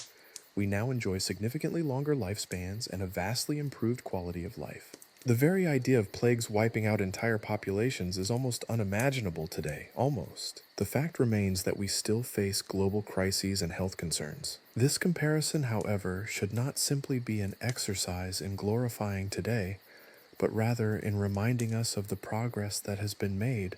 we now enjoy significantly longer lifespans and a vastly improved quality of life. The very idea of plagues wiping out entire populations is almost unimaginable today, almost. The fact remains that we still face global crises and health concerns. This comparison, however, should not simply be an exercise in glorifying today, but rather in reminding us of the progress that has been made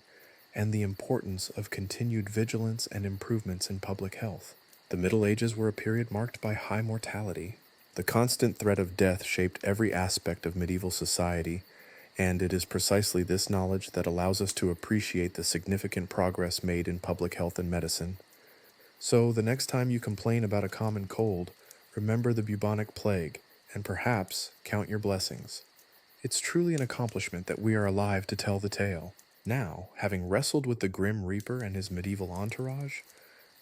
and the importance of continued vigilance and improvements in public health. The Middle Ages were a period marked by high mortality. The constant threat of death shaped every aspect of medieval society, and it is precisely this knowledge that allows us to appreciate the significant progress made in public health and medicine. So, the next time you complain about a common cold, remember the bubonic plague, and perhaps count your blessings. It's truly an accomplishment that we are alive to tell the tale. Now, having wrestled with the Grim Reaper and his medieval entourage,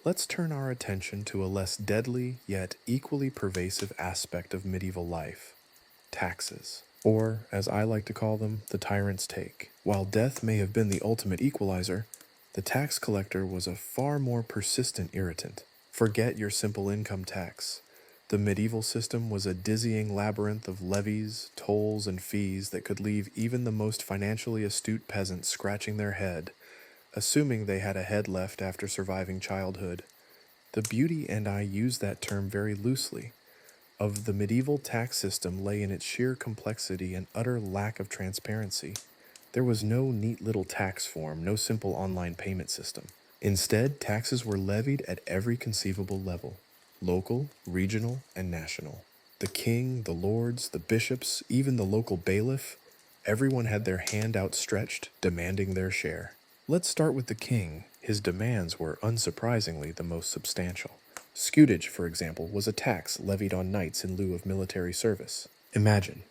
let's turn our attention to a less deadly yet equally pervasive aspect of medieval life: taxes. Or, as I like to call them, the tyrant's take. While death may have been the ultimate equalizer, the tax collector was a far more persistent irritant. Forget your simple income tax. The medieval system was a dizzying labyrinth of levies, tolls, and fees that could leave even the most financially astute peasants scratching their head, assuming they had a head left after surviving childhood. The beauty, and I use that term very loosely, of the medieval tax system lay in its sheer complexity and utter lack of transparency. There was no neat little tax form, no simple online payment system. Instead, taxes were levied at every conceivable level: local, regional, and national. The king, the lords, the bishops, even the local bailiff, everyone had their hand outstretched, demanding their share. Let's start with the king. His demands were, unsurprisingly, the most substantial. Scutage, for example, was a tax levied on knights in lieu of military service. Imagine,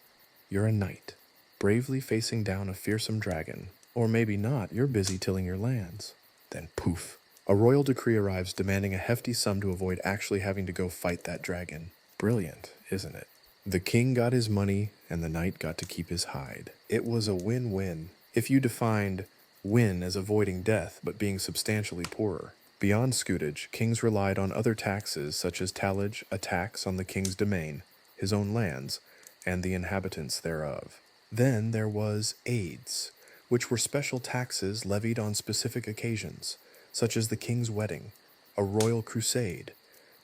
you're a knight, bravely facing down a fearsome dragon, or maybe not, you're busy tilling your lands. Then poof, a royal decree arrives demanding a hefty sum to avoid actually having to go fight that dragon. Brilliant, isn't it? The king got his money, and the knight got to keep his hide. It was a win-win, if you defined win as avoiding death but being substantially poorer. Beyond scutage, kings relied on other taxes such as tallage, a tax on the king's domain, his own lands, and the inhabitants thereof. Then there was aids, which were special taxes levied on specific occasions, such as the king's wedding, a royal crusade,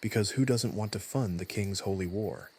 because who doesn't want to fund the king's holy war?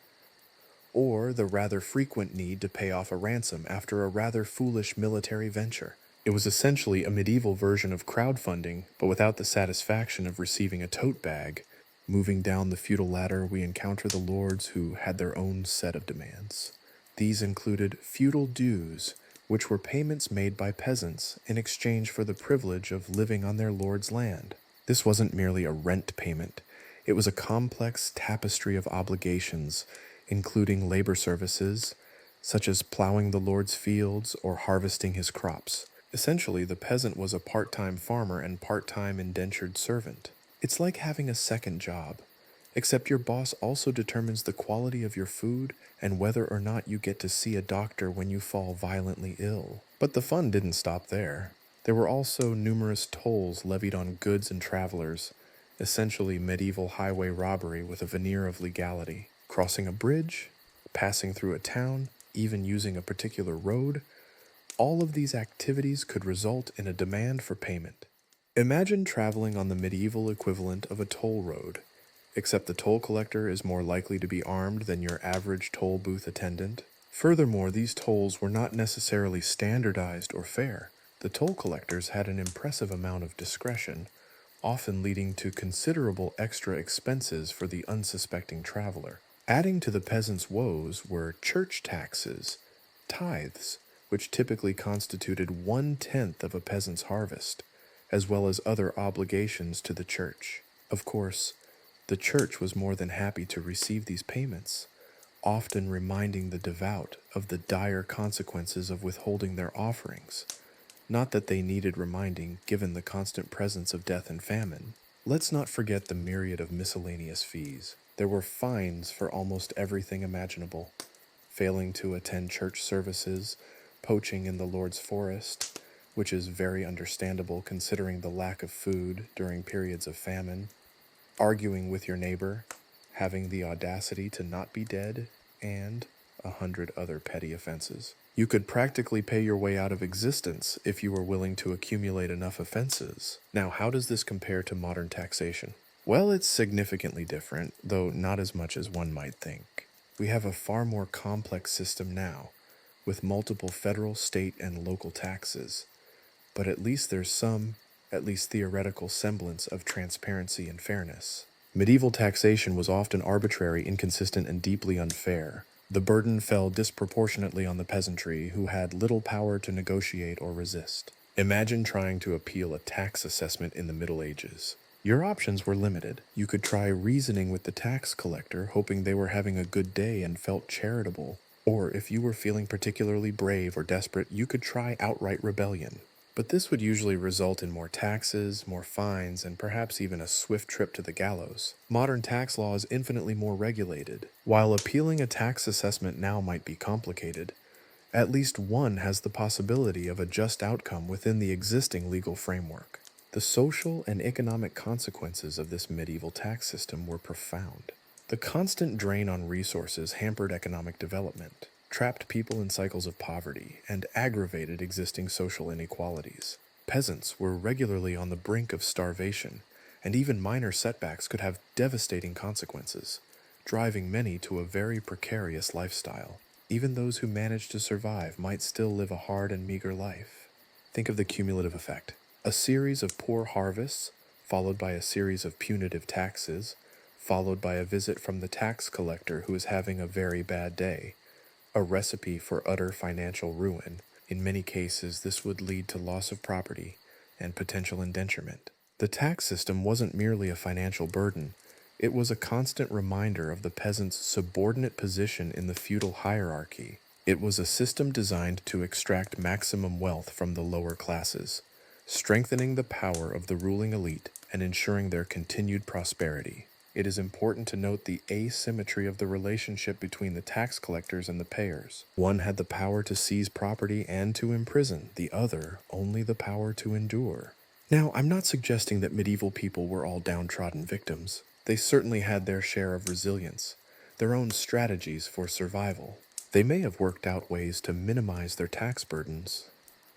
Or the rather frequent need to pay off a ransom after a rather foolish military venture. It was essentially a medieval version of crowdfunding, but without the satisfaction of receiving a tote bag. Moving down the feudal ladder, we encounter the lords who had their own set of demands. These included feudal dues, which were payments made by peasants in exchange for the privilege of living on their lord's land. This wasn't merely a rent payment. It was a complex tapestry of obligations, including labor services, such as plowing the lord's fields or harvesting his crops. Essentially, the peasant was a part-time farmer and part-time indentured servant. It's like having a second job, except your boss also determines the quality of your food and whether or not you get to see a doctor when you fall violently ill. But the fun didn't stop there. There were also numerous tolls levied on goods and travelers, essentially medieval highway robbery with a veneer of legality. Crossing a bridge, passing through a town, even using a particular road, all of these activities could result in a demand for payment. Imagine traveling on the medieval equivalent of a toll road, except the toll collector is more likely to be armed than your average toll booth attendant. Furthermore, these tolls were not necessarily standardized or fair. The toll collectors had an impressive amount of discretion, often leading to considerable extra expenses for the unsuspecting traveler. Adding to the peasants' woes were church taxes, tithes, which typically constituted 1/10 of a peasant's harvest, as well as other obligations to the church. Of course, the church was more than happy to receive these payments, often reminding the devout of the dire consequences of withholding their offerings. Not that they needed reminding, given the constant presence of death and famine. Let's not forget the myriad of miscellaneous fees. There were fines for almost everything imaginable: failing to attend church services, poaching in the Lord's forest, which is very understandable considering the lack of food during periods of famine, arguing with your neighbor, having the audacity to not be dead, and 100 other petty offenses. You could practically pay your way out of existence if you were willing to accumulate enough offenses. Now, how does this compare to modern taxation? Well, it's significantly different, though not as much as one might think. We have a far more complex system now, with multiple federal, state, and local taxes. but at least there's some, at least theoretical semblance of transparency and fairness. Medieval taxation was often arbitrary, inconsistent, and deeply unfair. The burden fell disproportionately on the peasantry, who had little power to negotiate or resist. Imagine trying to appeal a tax assessment in the Middle Ages. Your options were limited. You could try reasoning with the tax collector, hoping they were having a good day and felt charitable. Or if you were feeling particularly brave or desperate, you could try outright rebellion. But this would usually result in more taxes, more fines, and perhaps even a swift trip to the gallows. Modern tax law is infinitely more regulated. While appealing a tax assessment now might be complicated, at least one has the possibility of a just outcome within the existing legal framework. The social and economic consequences of this medieval tax system were profound. The constant drain on resources hampered economic development, trapped people in cycles of poverty, and aggravated existing social inequalities. Peasants were regularly on the brink of starvation, and even minor setbacks could have devastating consequences, driving many to a very precarious lifestyle. Even those who managed to survive might still live a hard and meager life. Think of the cumulative effect. A series of poor harvests, followed by a series of punitive taxes, followed by a visit from the tax collector who is having a very bad day. A recipe for utter financial ruin. In many cases, this would lead to loss of property and potential indenturement. The tax system wasn't merely a financial burden. It was a constant reminder of the peasant's subordinate position in the feudal hierarchy. It was a system designed to extract maximum wealth from the lower classes, strengthening the power of the ruling elite and ensuring their continued prosperity. It is important to note the asymmetry of the relationship between the tax collectors and the payers. One had the power to seize property and to imprison, the other only the power to endure. Now, I'm not suggesting that medieval people were all downtrodden victims. They certainly had their share of resilience, their own strategies for survival. They may have worked out ways to minimize their tax burdens,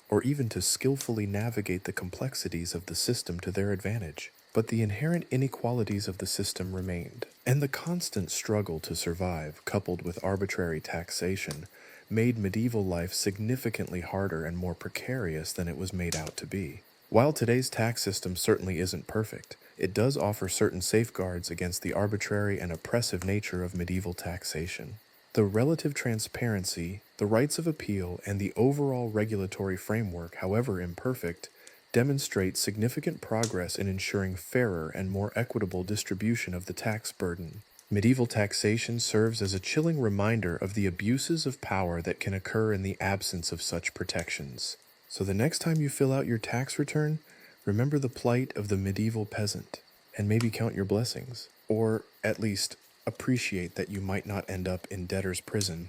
or even to skillfully navigate the complexities of the system to their advantage. But the inherent inequalities of the system remained, and the constant struggle to survive, coupled with arbitrary taxation, made medieval life significantly harder and more precarious than it was made out to be. While today's tax system certainly isn't perfect, it does offer certain safeguards against the arbitrary and oppressive nature of medieval taxation. The relative transparency, the rights of appeal, and the overall regulatory framework, however imperfect, demonstrate significant progress in ensuring fairer and more equitable distribution of the tax burden. Medieval taxation serves as a chilling reminder of the abuses of power that can occur in the absence of such protections. So the next time you fill out your tax return, remember the plight of the medieval peasant, and maybe count your blessings, or at least appreciate that you might not end up in debtor's prison,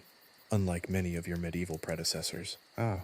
unlike many of your medieval predecessors.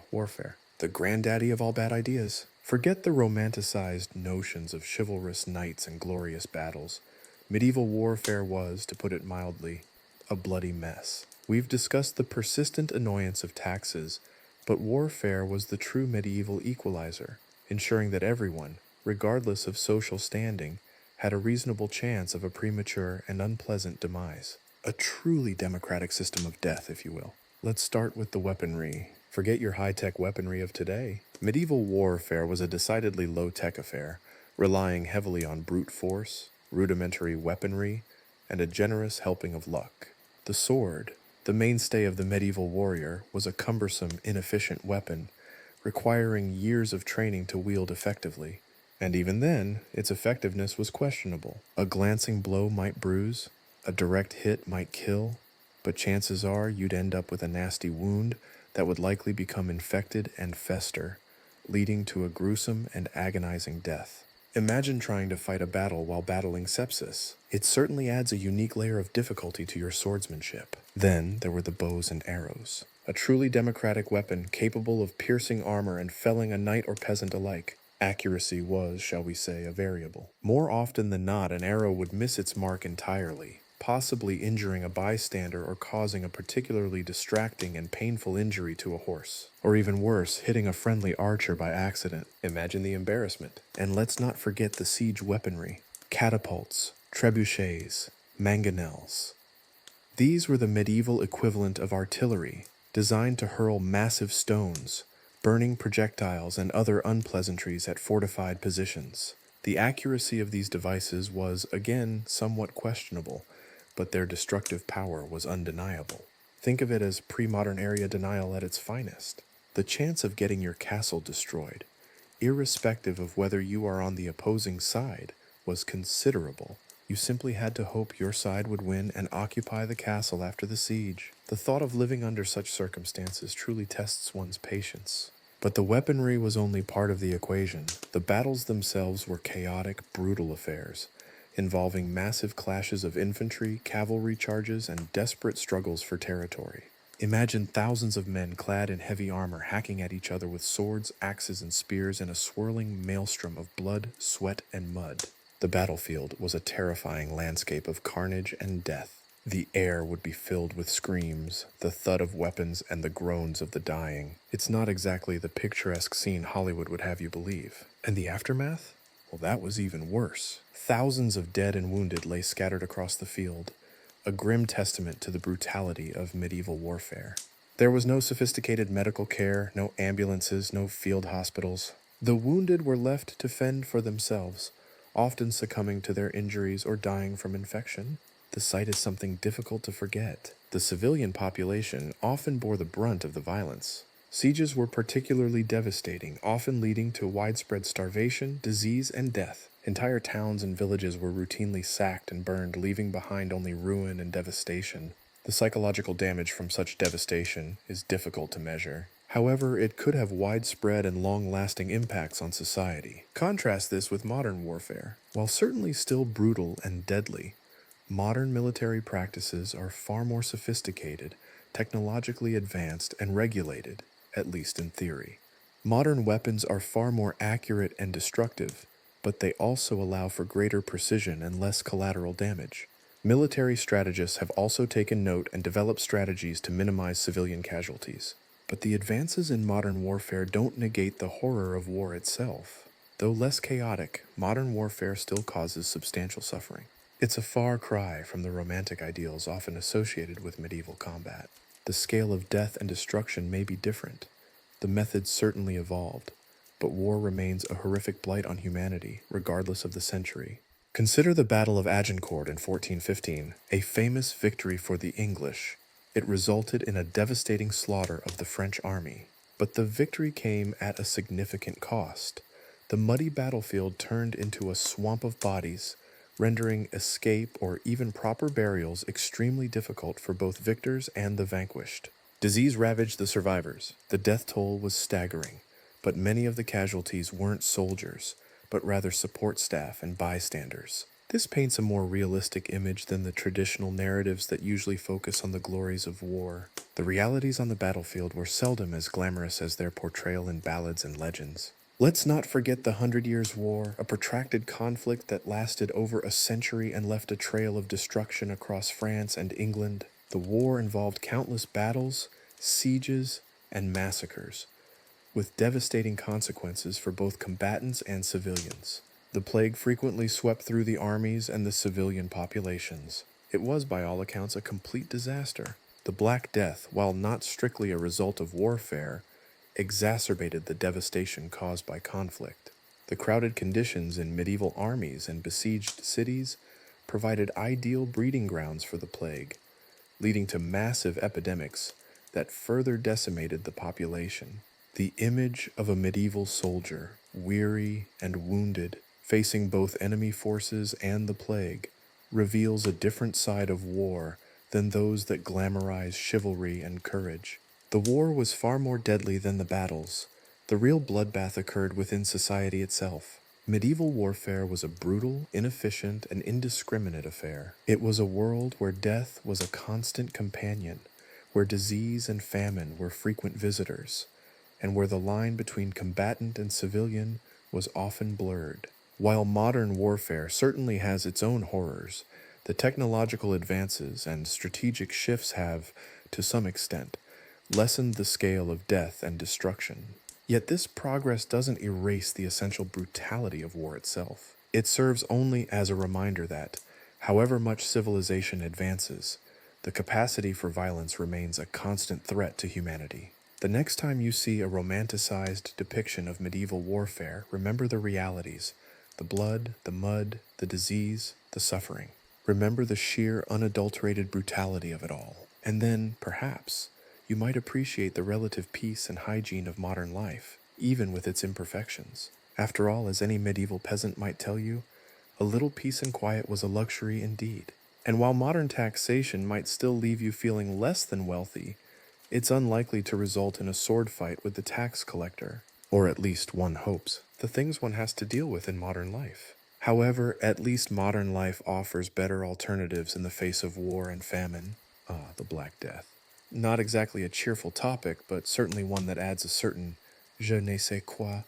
Warfare, the granddaddy of all bad ideas. Forget the romanticized notions of chivalrous knights and glorious battles. Medieval warfare was, to put it mildly, a bloody mess. We've discussed the persistent annoyance of taxes, but warfare was the true medieval equalizer, ensuring that everyone, regardless of social standing, had a reasonable chance of a premature and unpleasant demise. A truly democratic system of death, if you will. Let's start with the weaponry. Forget your high-tech weaponry of today. Medieval warfare was a decidedly low-tech affair, relying heavily on brute force, rudimentary weaponry, and a generous helping of luck. The sword, the mainstay of the medieval warrior, was a cumbersome, inefficient weapon, requiring years of training to wield effectively. And even then, its effectiveness was questionable. A glancing blow might bruise, a direct hit might kill, but chances are you'd end up with a nasty wound that would likely become infected and fester, leading to a gruesome and agonizing death. Imagine trying to fight a battle while battling sepsis. It certainly adds a unique layer of difficulty to your swordsmanship. Then there were the bows and arrows, a truly democratic weapon capable of piercing armor and felling a knight or peasant alike. Accuracy was, shall we say, a variable. More often than not, an arrow would miss its mark entirely, possibly injuring a bystander or causing a particularly distracting and painful injury to a horse. Or even worse, hitting a friendly archer by accident. Imagine the embarrassment. And let's not forget the siege weaponry. Catapults, trebuchets, mangonels. These were the medieval equivalent of artillery, designed to hurl massive stones, burning projectiles and other unpleasantries at fortified positions. The accuracy of these devices was, again, somewhat questionable, but their destructive power was undeniable. Think of it as pre-modern area denial at its finest. The chance of getting your castle destroyed, irrespective of whether you are on the opposing side, was considerable. You simply had to hope your side would win and occupy the castle after the siege. The thought of living under such circumstances truly tests one's patience. But the weaponry was only part of the equation. The battles themselves were chaotic, brutal affairs, involving massive clashes of infantry, cavalry charges, and desperate struggles for territory. Imagine thousands of men clad in heavy armor hacking at each other with swords, axes, and spears in a swirling maelstrom of blood, sweat, and mud. The battlefield was a terrifying landscape of carnage and death. The air would be filled with screams, the thud of weapons, and the groans of the dying. It's not exactly the picturesque scene Hollywood would have you believe. And the aftermath? Well, that was even worse. Thousands of dead and wounded lay scattered across the field, a grim testament to the brutality of medieval warfare. There was no sophisticated medical care, no ambulances, no field hospitals. The wounded were left to fend for themselves, often succumbing to their injuries or dying from infection. The sight is something difficult to forget. The civilian population often bore the brunt of the violence. Sieges were particularly devastating, often leading to widespread starvation, disease, and death. Entire towns and villages were routinely sacked and burned, leaving behind only ruin and devastation. The psychological damage from such devastation is difficult to measure. However, it could have widespread and long-lasting impacts on society. Contrast this with modern warfare. While certainly still brutal and deadly, modern military practices are far more sophisticated, technologically advanced, and regulated, at least in theory. Modern weapons are far more accurate and destructive, but they also allow for greater precision and less collateral damage. Military strategists have also taken note and developed strategies to minimize civilian casualties. But the advances in modern warfare don't negate the horror of war itself. Though less chaotic, modern warfare still causes substantial suffering. It's a far cry from the romantic ideals often associated with medieval combat. The scale of death and destruction may be different. The methods certainly evolved, but war remains a horrific blight on humanity, regardless of the century. Consider the Battle of Agincourt in 1415, a famous victory for the English. It resulted in a devastating slaughter of the French army. But the victory came at a significant cost. The muddy battlefield turned into a swamp of bodies, rendering escape or even proper burials extremely difficult for both victors and the vanquished. Disease ravaged the survivors. The death toll was staggering, but many of the casualties weren't soldiers, but rather support staff and bystanders. This paints a more realistic image than the traditional narratives that usually focus on the glories of war. The realities on the battlefield were seldom as glamorous as their portrayal in ballads and legends. Let's not forget the 100 Years' War, a protracted conflict that lasted over a century and left a trail of destruction across France and England. The war involved countless battles, sieges, and massacres, with devastating consequences for both combatants and civilians. The plague frequently swept through the armies and the civilian populations. It was, by all accounts, a complete disaster. The Black Death, while not strictly a result of warfare, exacerbated the devastation caused by conflict. The crowded conditions in medieval armies and besieged cities provided ideal breeding grounds for the plague, leading to massive epidemics that further decimated the population. The image of a medieval soldier, weary and wounded, facing both enemy forces and the plague, reveals a different side of war than those that glamorize chivalry and courage. The war was far more deadly than the battles. The real bloodbath occurred within society itself. Medieval warfare was a brutal, inefficient, and indiscriminate affair. It was a world where death was a constant companion, where disease and famine were frequent visitors, and where the line between combatant and civilian was often blurred. While modern warfare certainly has its own horrors, the technological advances and strategic shifts have, to some extent, lessened the scale of death and destruction. Yet this progress doesn't erase the essential brutality of war itself. It serves only as a reminder that, however much civilization advances, the capacity for violence remains a constant threat to humanity. The next time you see a romanticized depiction of medieval warfare, remember the realities: the blood, the mud, the disease, the suffering. Remember the sheer, unadulterated brutality of it all. And then, perhaps, you might appreciate the relative peace and hygiene of modern life, even with its imperfections. After all, as any medieval peasant might tell you, a little peace and quiet was a luxury indeed. And while modern taxation might still leave you feeling less than wealthy, it's unlikely to result in a sword fight with the tax collector, or at least one hopes, the things one has to deal with in modern life. However, at least modern life offers better alternatives in the face of war and famine. Ah, the Black Death. Not exactly a cheerful topic, but certainly one that adds a certain je ne sais quoi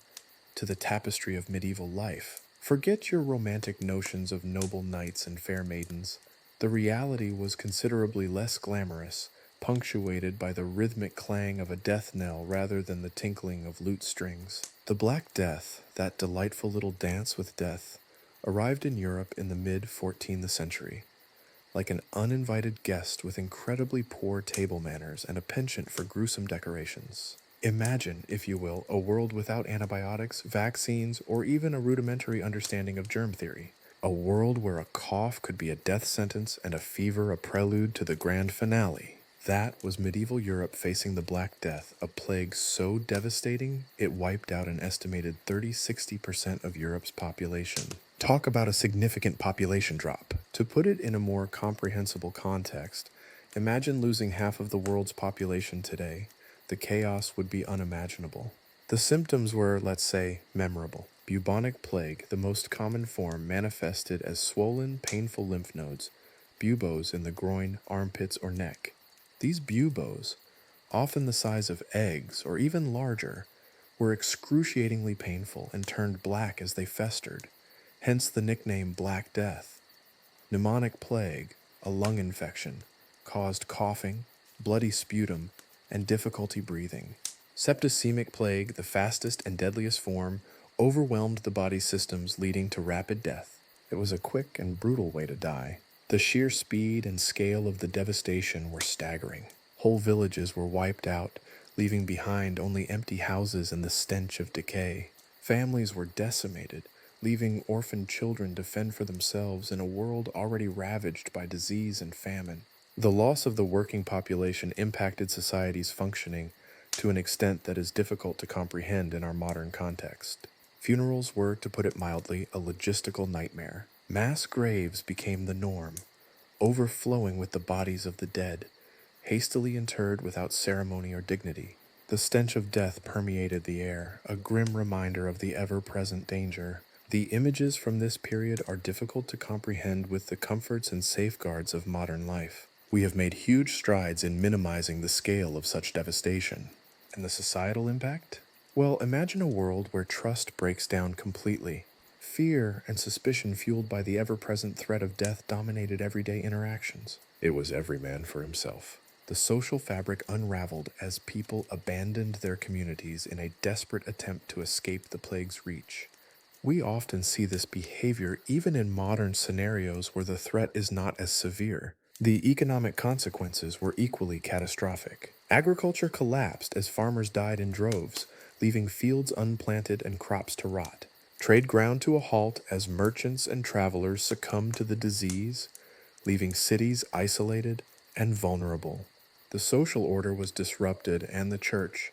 to the tapestry of medieval life. Forget your romantic notions of noble knights and fair maidens. The reality was considerably less glamorous, punctuated by the rhythmic clang of a death knell rather than the tinkling of lute strings. The Black Death, that delightful little dance with death, arrived in Europe in the mid-14th century, like an uninvited guest with incredibly poor table manners and a penchant for gruesome decorations. Imagine, if you will, a world without antibiotics, vaccines, or even a rudimentary understanding of germ theory. A world where a cough could be a death sentence and a fever a prelude to the grand finale. That was medieval Europe facing the Black Death, a plague so devastating it wiped out an estimated 30–60% of Europe's population. Talk about a significant population drop. To put it in a more comprehensible context, imagine losing half of the world's population today. The chaos would be unimaginable. The symptoms were, let's say, memorable. Bubonic plague, the most common form, manifested as swollen, painful lymph nodes, buboes in the groin, armpits, or neck. These buboes, often the size of eggs or even larger, were excruciatingly painful and turned black as they festered, hence the nickname Black Death. Pneumonic plague, a lung infection, caused coughing, bloody sputum, and difficulty breathing. Septicemic plague, the fastest and deadliest form, overwhelmed the body's systems, leading to rapid death. It was a quick and brutal way to die. The sheer speed and scale of the devastation were staggering. Whole villages were wiped out, leaving behind only empty houses and the stench of decay. Families were decimated, leaving orphaned children to fend for themselves in a world already ravaged by disease and famine. The loss of the working population impacted society's functioning to an extent that is difficult to comprehend in our modern context. Funerals were, to put it mildly, a logistical nightmare. Mass graves became the norm, overflowing with the bodies of the dead, hastily interred without ceremony or dignity. The stench of death permeated the air, a grim reminder of the ever-present danger. The images from this period are difficult to comprehend with the comforts and safeguards of modern life. We have made huge strides in minimizing the scale of such devastation. And the societal impact? Well, imagine a world where trust breaks down completely. Fear and suspicion fueled by the ever-present threat of death dominated everyday interactions. It was every man for himself. The social fabric unraveled as people abandoned their communities in a desperate attempt to escape the plague's reach. We often see this behavior even in modern scenarios where the threat is not as severe. The economic consequences were equally catastrophic. Agriculture collapsed as farmers died in droves, leaving fields unplanted and crops to rot. Trade ground to a halt as merchants and travelers succumbed to the disease, leaving cities isolated and vulnerable. The social order was disrupted, and the church,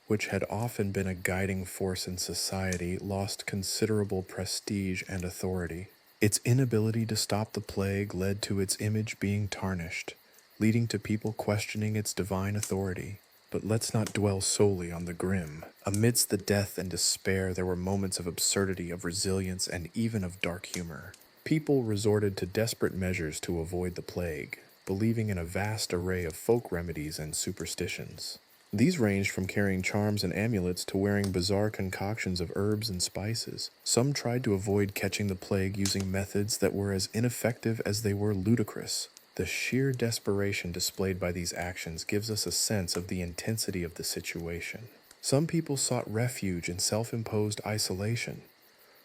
which had often been a guiding force in society, lost considerable prestige and authority. Its inability to stop the plague led to its image being tarnished, leading to people questioning its divine authority. But let's not dwell solely on the grim. Amidst the death and despair, there were moments of absurdity, of resilience, and even of dark humor. People resorted to desperate measures to avoid the plague, believing in a vast array of folk remedies and superstitions. These ranged from carrying charms and amulets to wearing bizarre concoctions of herbs and spices. Some tried to avoid catching the plague using methods that were as ineffective as they were ludicrous. The sheer desperation displayed by these actions gives us a sense of the intensity of the situation. Some people sought refuge in self-imposed isolation,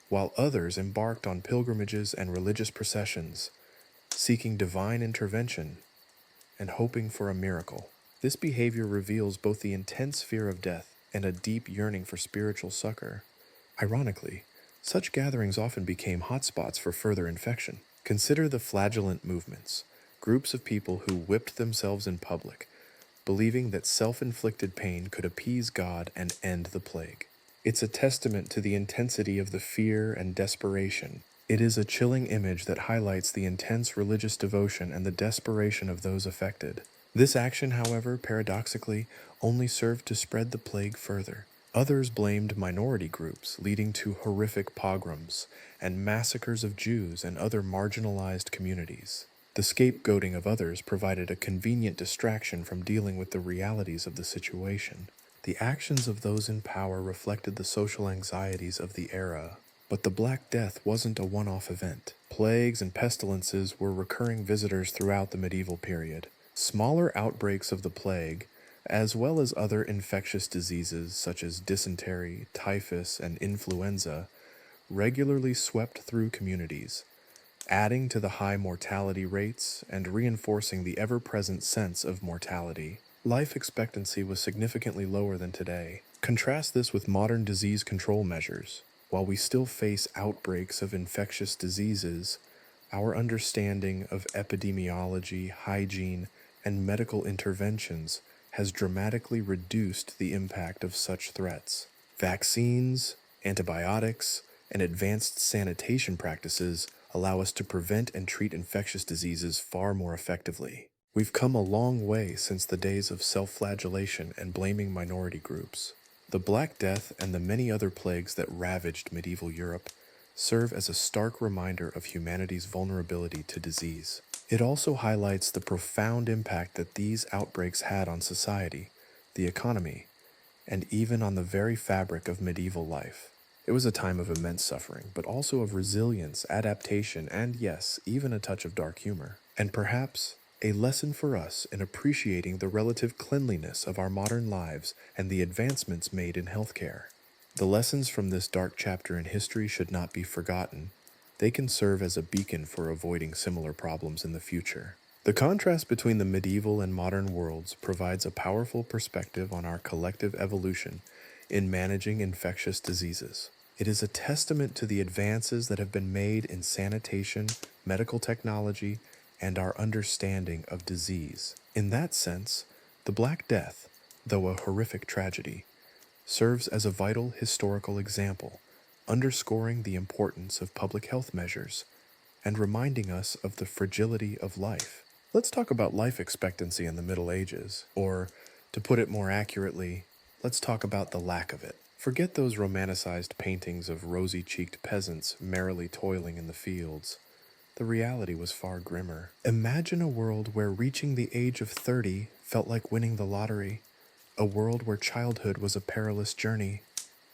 while others embarked on pilgrimages and religious processions, seeking divine intervention and hoping for a miracle. This behavior reveals both the intense fear of death and a deep yearning for spiritual succor. Ironically, such gatherings often became hotspots for further infection. Consider the flagellant movements, groups of people who whipped themselves in public, believing that self-inflicted pain could appease God and end the plague. It's a testament to the intensity of the fear and desperation. It is a chilling image that highlights the intense religious devotion and the desperation of those affected. This action, however, paradoxically, only served to spread the plague further. Others blamed minority groups, leading to horrific pogroms and massacres of Jews and other marginalized communities. The scapegoating of others provided a convenient distraction from dealing with the realities of the situation. The actions of those in power reflected the social anxieties of the era. But the Black Death wasn't a one-off event. Plagues and pestilences were recurring visitors throughout the medieval period. Smaller outbreaks of the plague, as well as other infectious diseases such as dysentery, typhus, and influenza, regularly swept through communities, adding to the high mortality rates and reinforcing the ever-present sense of mortality. Life expectancy was significantly lower than today. Contrast this with modern disease control measures. While we still face outbreaks of infectious diseases, our understanding of epidemiology, hygiene, and medical interventions has dramatically reduced the impact of such threats. Vaccines, antibiotics, and advanced sanitation practices allow us to prevent and treat infectious diseases far more effectively. We've come a long way since the days of self-flagellation and blaming minority groups. The Black Death and the many other plagues that ravaged medieval Europe serve as a stark reminder of humanity's vulnerability to disease. It also highlights the profound impact that these outbreaks had on society, the economy, and even on the very fabric of medieval life. It was a time of immense suffering, but also of resilience, adaptation, and yes, even a touch of dark humor. And perhaps a lesson for us in appreciating the relative cleanliness of our modern lives and the advancements made in healthcare. The lessons from this dark chapter in history should not be forgotten. They can serve as a beacon for avoiding similar problems in the future. The contrast between the medieval and modern worlds provides a powerful perspective on our collective evolution in managing infectious diseases. It is a testament to the advances that have been made in sanitation, medical technology, and our understanding of disease. In that sense, the Black Death, though a horrific tragedy, serves as a vital historical example, underscoring the importance of public health measures and reminding us of the fragility of life. Let's talk about life expectancy in the Middle Ages, or, to put it more accurately, let's talk about the lack of it. Forget those romanticized paintings of rosy-cheeked peasants merrily toiling in the fields. The reality was far grimmer. Imagine a world where reaching the age of 30 felt like winning the lottery, a world where childhood was a perilous journey,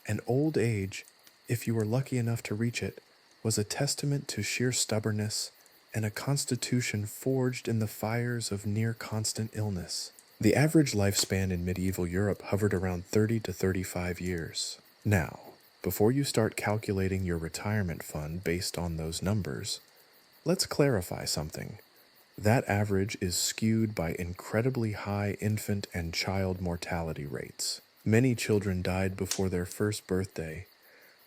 and old age, if you were lucky enough to reach it, was a testament to sheer stubbornness and a constitution forged in the fires of near-constant illness. The average lifespan in medieval Europe hovered around 30 to 35 years. Now, before you start calculating your retirement fund based on those numbers, let's clarify something. That average is skewed by incredibly high infant and child mortality rates. Many children died before their first birthday,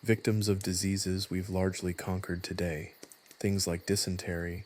victims of diseases we've largely conquered today, things like dysentery,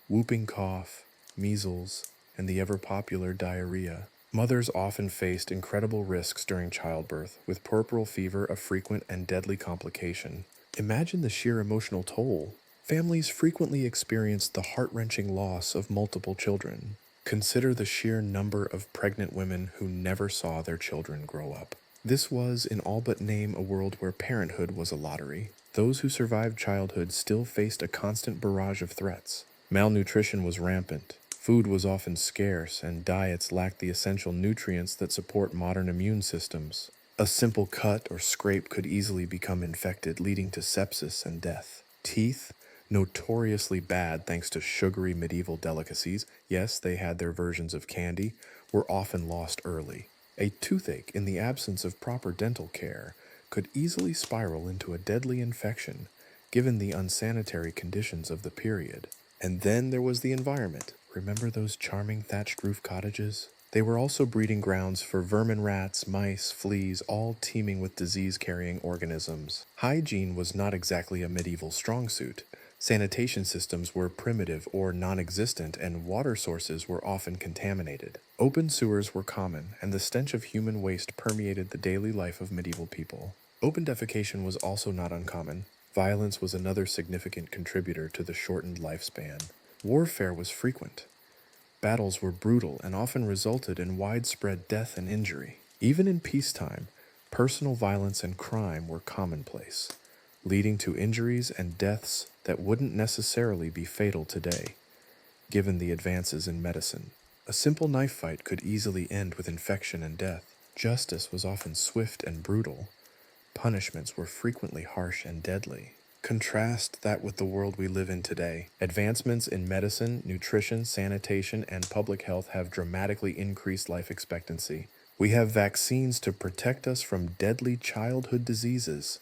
whooping cough, measles, and the ever-popular diarrhea. Mothers often faced incredible risks during childbirth, with puerperal fever a frequent and deadly complication. Imagine the sheer emotional toll. Families frequently experienced the heart-wrenching loss of multiple children. Consider the sheer number of pregnant women who never saw their children grow up. This was, in all but name, a world where parenthood was a lottery. Those who survived childhood still faced a constant barrage of threats. Malnutrition was rampant. Food was often scarce, and diets lacked the essential nutrients that support modern immune systems. A simple cut or scrape could easily become infected, leading to sepsis and death. Teeth, notoriously bad thanks to sugary medieval delicacies, yes, they had their versions of candy, were often lost early. A toothache, in the absence of proper dental care, could easily spiral into a deadly infection, given the unsanitary conditions of the period. And then there was the environment. Remember those charming thatched roof cottages? They were also breeding grounds for vermin rats, mice, fleas, all teeming with disease-carrying organisms. Hygiene was not exactly a medieval strong suit. Sanitation systems were primitive or non-existent, and water sources were often contaminated. Open sewers were common, and the stench of human waste permeated the daily life of medieval people. Open defecation was also not uncommon. Violence was another significant contributor to the shortened lifespan. Warfare was frequent. Battles were brutal and often resulted in widespread death and injury. Even in peacetime, personal violence and crime were commonplace, leading to injuries and deaths that wouldn't necessarily be fatal today, given the advances in medicine. A simple knife fight could easily end with infection and death. Justice was often swift and brutal. Punishments were frequently harsh and deadly. Contrast that with the world we live in today. Advancements in medicine, nutrition, sanitation, and public health have dramatically increased life expectancy. We have vaccines to protect us from deadly childhood diseases,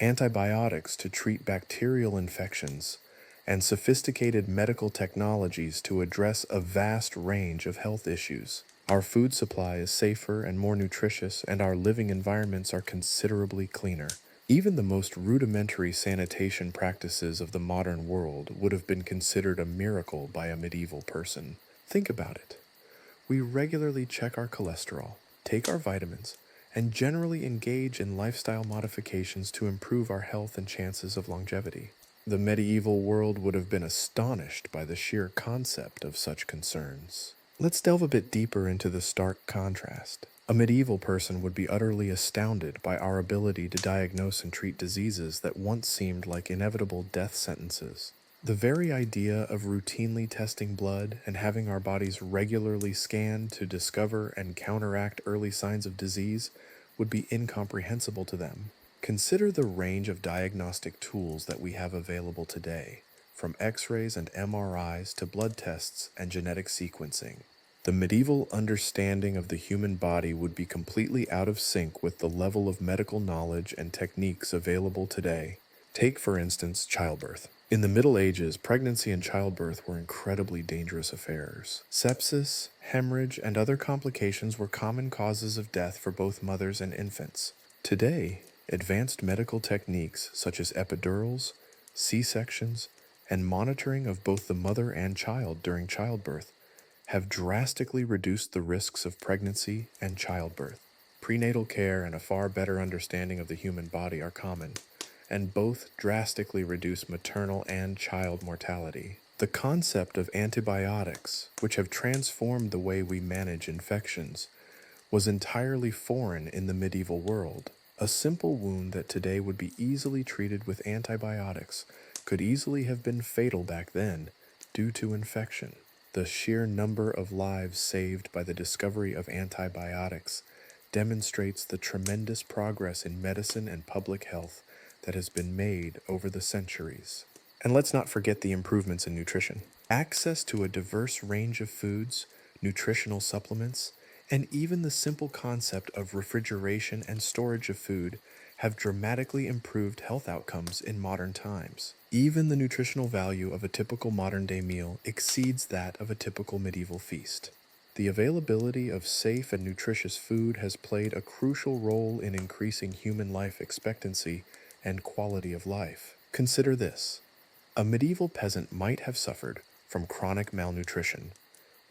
antibiotics to treat bacterial infections, and sophisticated medical technologies to address a vast range of health issues. Our food supply is safer and more nutritious, and our living environments are considerably cleaner. Even the most rudimentary sanitation practices of the modern world would have been considered a miracle by a medieval person. Think about it. We regularly check our cholesterol, take our vitamins, and generally engage in lifestyle modifications to improve our health and chances of longevity. The medieval world would have been astonished by the sheer concept of such concerns. Let's delve a bit deeper into the stark contrast. A medieval person would be utterly astounded by our ability to diagnose and treat diseases that once seemed like inevitable death sentences. The very idea of routinely testing blood and having our bodies regularly scanned to discover and counteract early signs of disease would be incomprehensible to them. Consider the range of diagnostic tools that we have available today, from X-rays and MRIs to blood tests and genetic sequencing. The medieval understanding of the human body would be completely out of sync with the level of medical knowledge and techniques available today. Take, for instance, childbirth. In the Middle Ages, pregnancy and childbirth were incredibly dangerous affairs. Sepsis, hemorrhage, and other complications were common causes of death for both mothers and infants. Today, advanced medical techniques such as epidurals, C-sections, and monitoring of both the mother and child during childbirth have drastically reduced the risks of pregnancy and childbirth. Prenatal care and a far better understanding of the human body are common, and both drastically reduce maternal and child mortality. The concept of antibiotics, which have transformed the way we manage infections, was entirely foreign in the medieval world. A simple wound that today would be easily treated with antibiotics could easily have been fatal back then due to infection. The sheer number of lives saved by the discovery of antibiotics demonstrates the tremendous progress in medicine and public health that has been made over the centuries. And let's not forget the improvements in nutrition. Access to a diverse range of foods, nutritional supplements, and even the simple concept of refrigeration and storage of food have dramatically improved health outcomes in modern times. Even the nutritional value of a typical modern-day meal exceeds that of a typical medieval feast. The availability of safe and nutritious food has played a crucial role in increasing human life expectancy and quality of life. Consider this. A medieval peasant might have suffered from chronic malnutrition,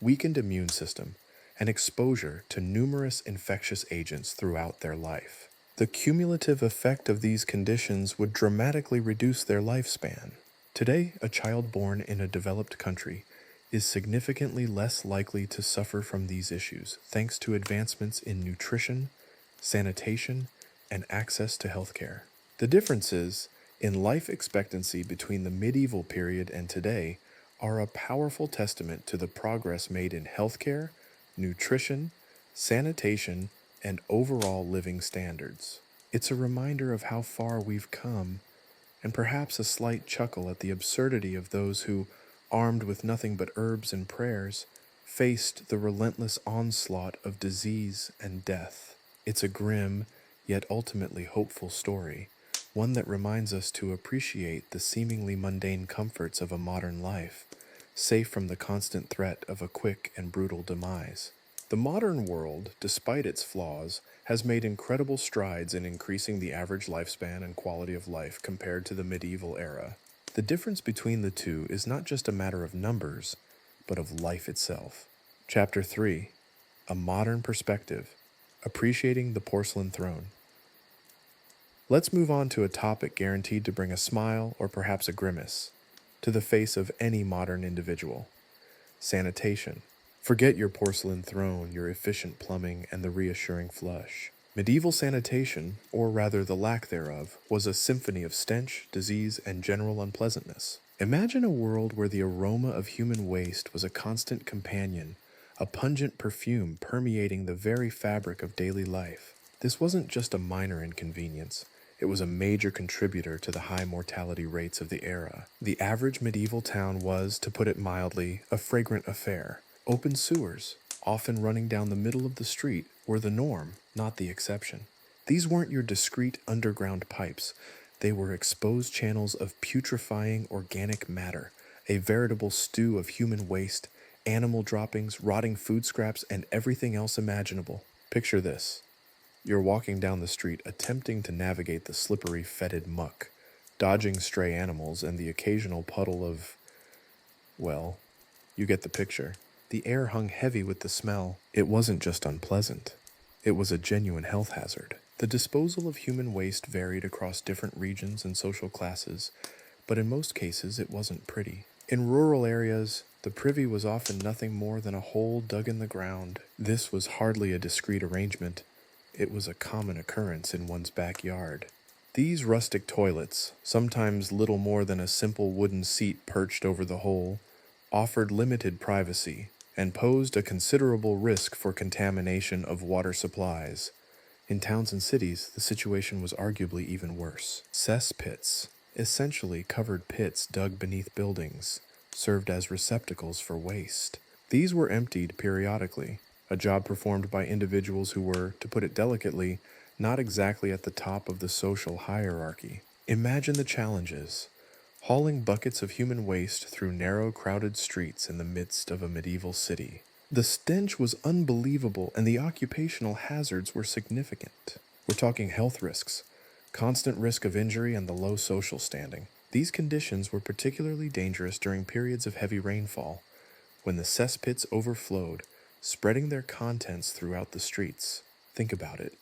weakened immune system, and exposure to numerous infectious agents throughout their life. The cumulative effect of these conditions would dramatically reduce their lifespan. Today, a child born in a developed country is significantly less likely to suffer from these issues thanks to advancements in nutrition, sanitation, and access to healthcare. The differences in life expectancy between the medieval period and today are a powerful testament to the progress made in healthcare, nutrition, sanitation, and overall living standards. It's a reminder of how far we've come, and perhaps a slight chuckle at the absurdity of those who, armed with nothing but herbs and prayers, faced the relentless onslaught of disease and death. It's a grim, yet ultimately hopeful story, one that reminds us to appreciate the seemingly mundane comforts of a modern life, safe from the constant threat of a quick and brutal demise. The modern world, despite its flaws, has made incredible strides in increasing the average lifespan and quality of life compared to the medieval era. The difference between the two is not just a matter of numbers, but of life itself. Chapter 3: A Modern Perspective: Appreciating the Porcelain Throne. Let's move on to a topic guaranteed to bring a smile or perhaps a grimace to the face of any modern individual: sanitation. Forget your porcelain throne, your efficient plumbing, and the reassuring flush. Medieval sanitation, or rather the lack thereof, was a symphony of stench, disease, and general unpleasantness. Imagine a world where the aroma of human waste was a constant companion, a pungent perfume permeating the very fabric of daily life. This wasn't just a minor inconvenience. It was a major contributor to the high mortality rates of the era. The average medieval town was, to put it mildly, a fragrant affair. Open sewers, often running down the middle of the street, were the norm, not the exception. These weren't your discreet underground pipes. They were exposed channels of putrefying organic matter, a veritable stew of human waste, animal droppings, rotting food scraps, and everything else imaginable. Picture this. You're walking down the street, attempting to navigate the slippery, fetid muck, dodging stray animals and the occasional puddle of, well, you get the picture. The air hung heavy with the smell. It wasn't just unpleasant. It was a genuine health hazard. The disposal of human waste varied across different regions and social classes, but in most cases it wasn't pretty. In rural areas, the privy was often nothing more than a hole dug in the ground. This was hardly a discreet arrangement. It was a common occurrence in one's backyard. These rustic toilets, sometimes little more than a simple wooden seat perched over the hole, offered limited privacy and posed a considerable risk for contamination of water supplies. In towns and cities, the situation was arguably even worse. Cesspits, essentially covered pits dug beneath buildings, served as receptacles for waste. These were emptied periodically, a job performed by individuals who were, to put it delicately, not exactly at the top of the social hierarchy. Imagine the challenges: hauling buckets of human waste through narrow, crowded streets in the midst of a medieval city. The stench was unbelievable, and the occupational hazards were significant. We're talking health risks, constant risk of injury, and the low social standing. These conditions were particularly dangerous during periods of heavy rainfall, when the cesspits overflowed, spreading their contents throughout the streets. Think about it.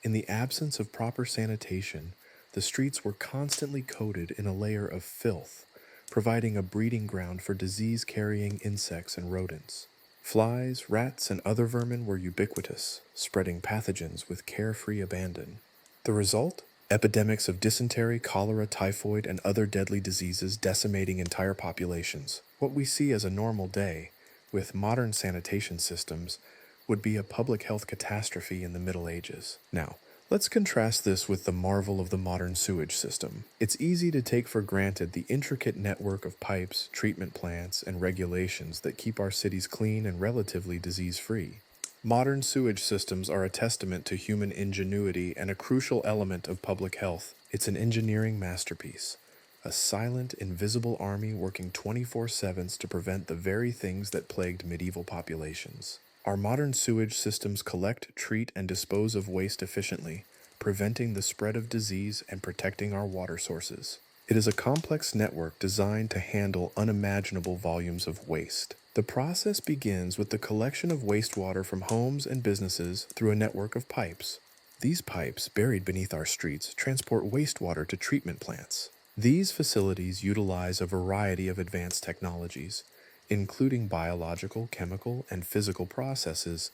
In the absence of proper sanitation, the streets were constantly coated in a layer of filth, providing a breeding ground for disease-carrying insects and rodents. Flies, rats, and other vermin were ubiquitous, spreading pathogens with carefree abandon. The result? Epidemics of dysentery, cholera, typhoid, and other deadly diseases decimating entire populations. What we see as a normal day, with modern sanitation systems, would be a public health catastrophe in the Middle Ages. Now, let's contrast this with the marvel of the modern sewage system. It's easy to take for granted the intricate network of pipes, treatment plants, and regulations that keep our cities clean and relatively disease-free. Modern sewage systems are a testament to human ingenuity and a crucial element of public health. It's an engineering masterpiece, a silent, invisible army working 24/7 to prevent the very things that plagued medieval populations. Our modern sewage systems collect, treat, and dispose of waste efficiently, preventing the spread of disease and protecting our water sources. It is a complex network designed to handle unimaginable volumes of waste. The process begins with the collection of wastewater from homes and businesses through a network of pipes. These pipes, buried beneath our streets, transport wastewater to treatment plants. These facilities utilize a variety of advanced technologies, including biological, chemical, and physical processes,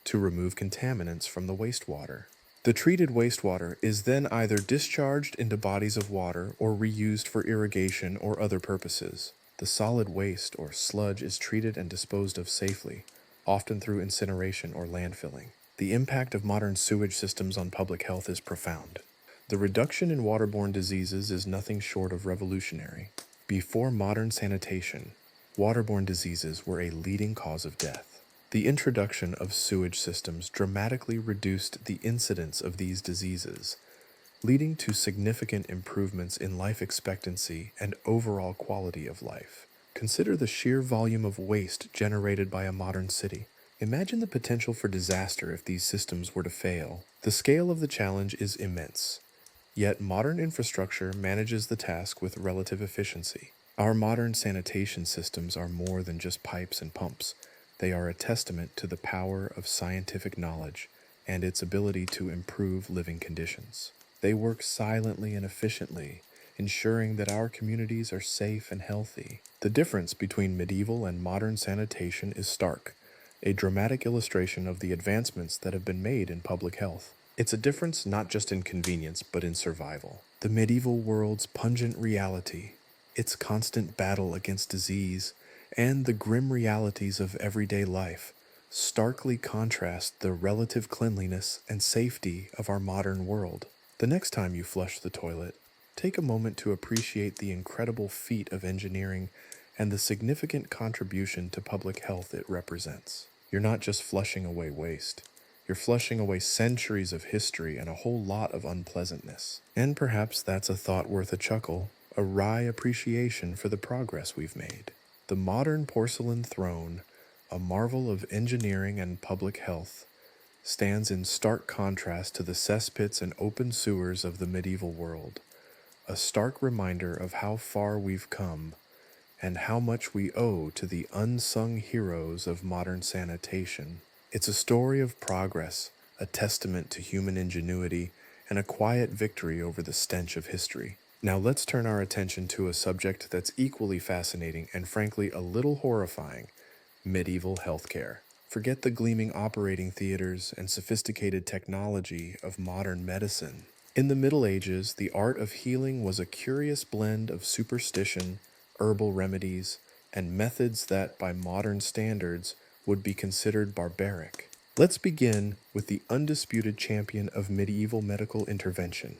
to remove contaminants from the wastewater. The treated wastewater is then either discharged into bodies of water or reused for irrigation or other purposes. The solid waste or sludge is treated and disposed of safely, often through incineration or landfilling. The impact of modern sewage systems on public health is profound. The reduction in waterborne diseases is nothing short of revolutionary. Before modern sanitation, waterborne diseases were a leading cause of death. The introduction of sewage systems dramatically reduced the incidence of these diseases, leading to significant improvements in life expectancy and overall quality of life. Consider the sheer volume of waste generated by a modern city. Imagine the potential for disaster if these systems were to fail. The scale of the challenge is immense, yet modern infrastructure manages the task with relative efficiency. Our modern sanitation systems are more than just pipes and pumps. They are a testament to the power of scientific knowledge and its ability to improve living conditions. They work silently and efficiently, ensuring that our communities are safe and healthy. The difference between medieval and modern sanitation is stark, a dramatic illustration of the advancements that have been made in public health. It's a difference not just in convenience, but in survival. The medieval world's pungent reality, its constant battle against disease, and the grim realities of everyday life starkly contrast the relative cleanliness and safety of our modern world. The next time you flush the toilet, take a moment to appreciate the incredible feat of engineering and the significant contribution to public health it represents. You're not just flushing away waste. You're flushing away centuries of history and a whole lot of unpleasantness. And perhaps that's a thought worth a chuckle, a wry appreciation for the progress we've made. The modern porcelain throne, a marvel of engineering and public health, stands in stark contrast to the cesspits and open sewers of the medieval world, a stark reminder of how far we've come and how much we owe to the unsung heroes of modern sanitation. It's a story of progress, a testament to human ingenuity, and a quiet victory over the stench of history. Now let's turn our attention to a subject that's equally fascinating and frankly a little horrifying: medieval healthcare. Forget the gleaming operating theaters and sophisticated technology of modern medicine. In the Middle Ages, the art of healing was a curious blend of superstition, herbal remedies, and methods that, by modern standards, would be considered barbaric. Let's begin with the undisputed champion of medieval medical intervention,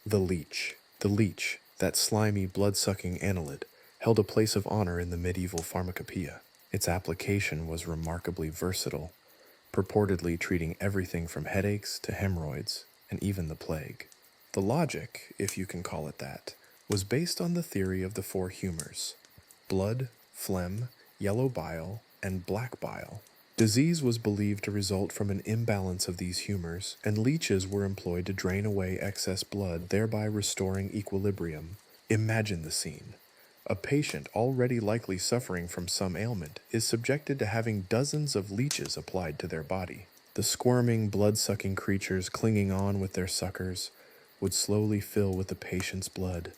the leech. The leech, that slimy, blood-sucking annelid, held a place of honor in the medieval pharmacopoeia. Its application was remarkably versatile, purportedly treating everything from headaches to hemorrhoids, and even the plague. The logic, if you can call it that, was based on the theory of the four humors: blood, phlegm, yellow bile, and black bile. Disease was believed to result from an imbalance of these humors, and leeches were employed to drain away excess blood, thereby restoring equilibrium. Imagine the scene. A patient already likely suffering from some ailment is subjected to having dozens of leeches applied to their body. The squirming, blood-sucking creatures clinging on with their suckers would slowly fill with the patient's blood,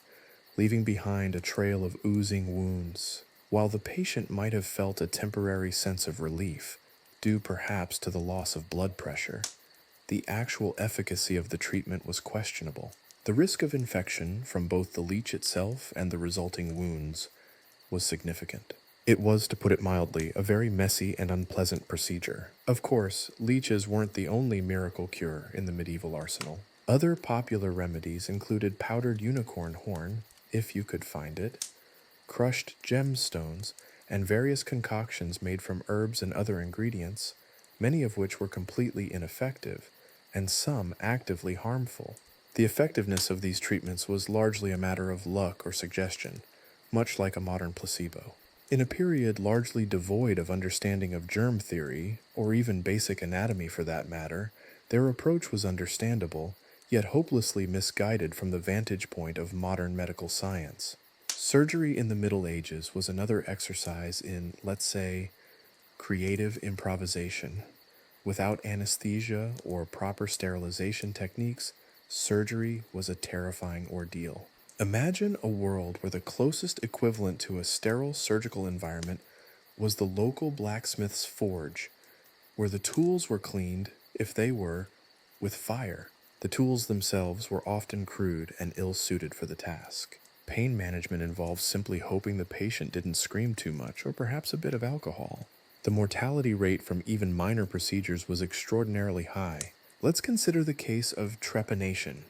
leaving behind a trail of oozing wounds. While the patient might have felt a temporary sense of relief, due perhaps to the loss of blood pressure, the actual efficacy of the treatment was questionable. The risk of infection from both the leech itself and the resulting wounds was significant. It was, to put it mildly, a very messy and unpleasant procedure. Of course, leeches weren't the only miracle cure in the medieval arsenal. Other popular remedies included powdered unicorn horn, if you could find it, crushed gemstones, and various concoctions made from herbs and other ingredients, many of which were completely ineffective, and some actively harmful. The effectiveness of these treatments was largely a matter of luck or suggestion, much like a modern placebo. In a period largely devoid of understanding of germ theory, or even basic anatomy for that matter, their approach was understandable, yet hopelessly misguided from the vantage point of modern medical science. Surgery in the Middle Ages was another exercise in, let's say, creative improvisation. Without anesthesia or proper sterilization techniques, surgery was a terrifying ordeal. Imagine a world where the closest equivalent to a sterile surgical environment was the local blacksmith's forge, where the tools were cleaned, if they were, with fire. The tools themselves were often crude and ill-suited for the task. Pain management involved simply hoping the patient didn't scream too much, or perhaps a bit of alcohol. The mortality rate from even minor procedures was extraordinarily high. Let's consider the case of trepanation,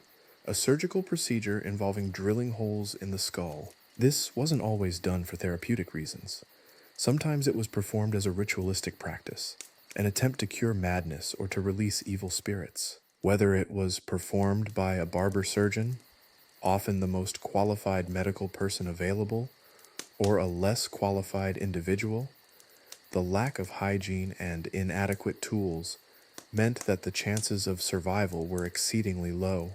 a surgical procedure involving drilling holes in the skull. This wasn't always done for therapeutic reasons. Sometimes it was performed as a ritualistic practice, an attempt to cure madness or to release evil spirits. Whether it was performed by a barber surgeon, often the most qualified medical person available, or a less qualified individual, the lack of hygiene and inadequate tools meant that the chances of survival were exceedingly low,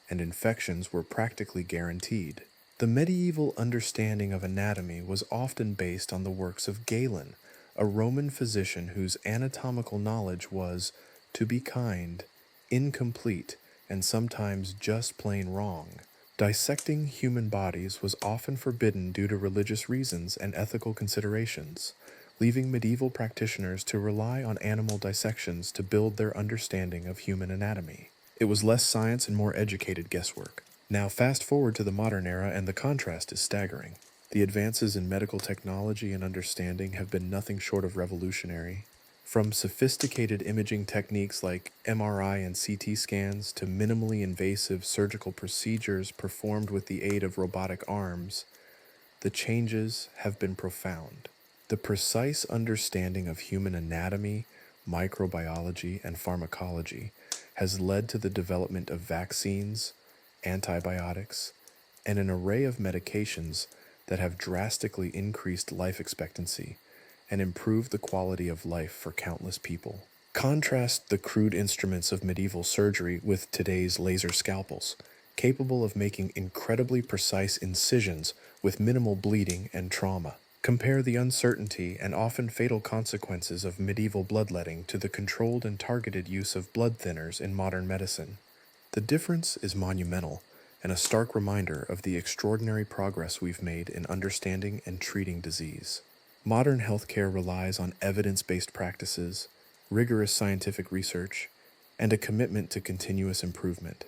and infections were practically guaranteed. The medieval understanding of anatomy was often based on the works of Galen, a Roman physician whose anatomical knowledge was, to be kind, incomplete, and sometimes just plain wrong. Dissecting human bodies was often forbidden due to religious reasons and ethical considerations, leaving medieval practitioners to rely on animal dissections to build their understanding of human anatomy. It was less science and more educated guesswork. Now fast forward to the modern era and the contrast is staggering. The advances in medical technology and understanding have been nothing short of revolutionary. From sophisticated imaging techniques like MRI and CT scans to minimally invasive surgical procedures performed with the aid of robotic arms, the changes have been profound. The precise understanding of human anatomy, microbiology, and pharmacology has led to the development of vaccines, antibiotics, and an array of medications that have drastically increased life expectancy and improved the quality of life for countless people. Contrast the crude instruments of medieval surgery with today's laser scalpels, capable of making incredibly precise incisions with minimal bleeding and trauma. Compare the uncertainty and often fatal consequences of medieval bloodletting to the controlled and targeted use of blood thinners in modern medicine. The difference is monumental and a stark reminder of the extraordinary progress we've made in understanding and treating disease. Modern healthcare relies on evidence-based practices, rigorous scientific research, and a commitment to continuous improvement.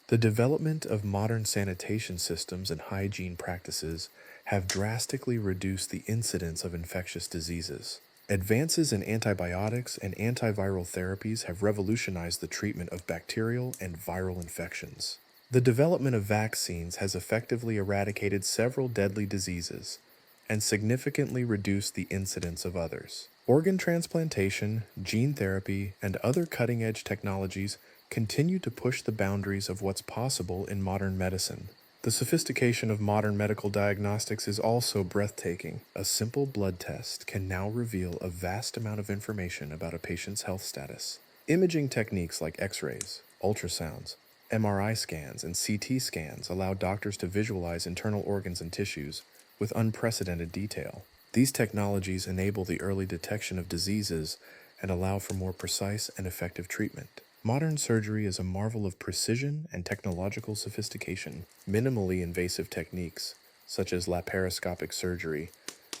The development of modern sanitation systems and hygiene practices have drastically reduced the incidence of infectious diseases. Advances in antibiotics and antiviral therapies have revolutionized the treatment of bacterial and viral infections. The development of vaccines has effectively eradicated several deadly diseases and significantly reduced the incidence of others. Organ transplantation, gene therapy, and other cutting-edge technologies continue to push the boundaries of what's possible in modern medicine. The sophistication of modern medical diagnostics is also breathtaking. A simple blood test can now reveal a vast amount of information about a patient's health status. Imaging techniques like X-rays, ultrasounds, MRI scans, and CT scans allow doctors to visualize internal organs and tissues with unprecedented detail. These technologies enable the early detection of diseases and allow for more precise and effective treatment. Modern surgery is a marvel of precision and technological sophistication. Minimally invasive techniques, such as laparoscopic surgery,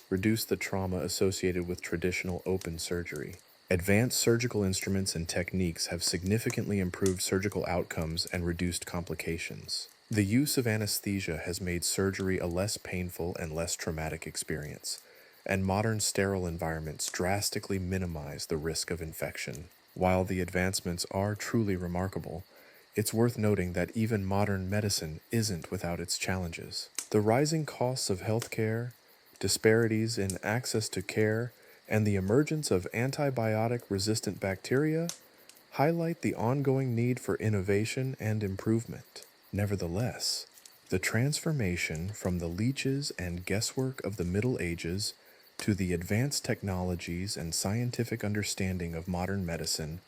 reduce the trauma associated with traditional open surgery. Advanced surgical instruments and techniques have significantly improved surgical outcomes and reduced complications. The use of anesthesia has made surgery a less painful and less traumatic experience, and modern sterile environments drastically minimize the risk of infection. While the advancements are truly remarkable, it's worth noting that even modern medicine isn't without its challenges. The rising costs of healthcare, disparities in access to care, and the emergence of antibiotic-resistant bacteria highlight the ongoing need for innovation and improvement. Nevertheless, the transformation from the leeches and guesswork of the Middle Ages to the advanced technologies and scientific understanding of modern medicine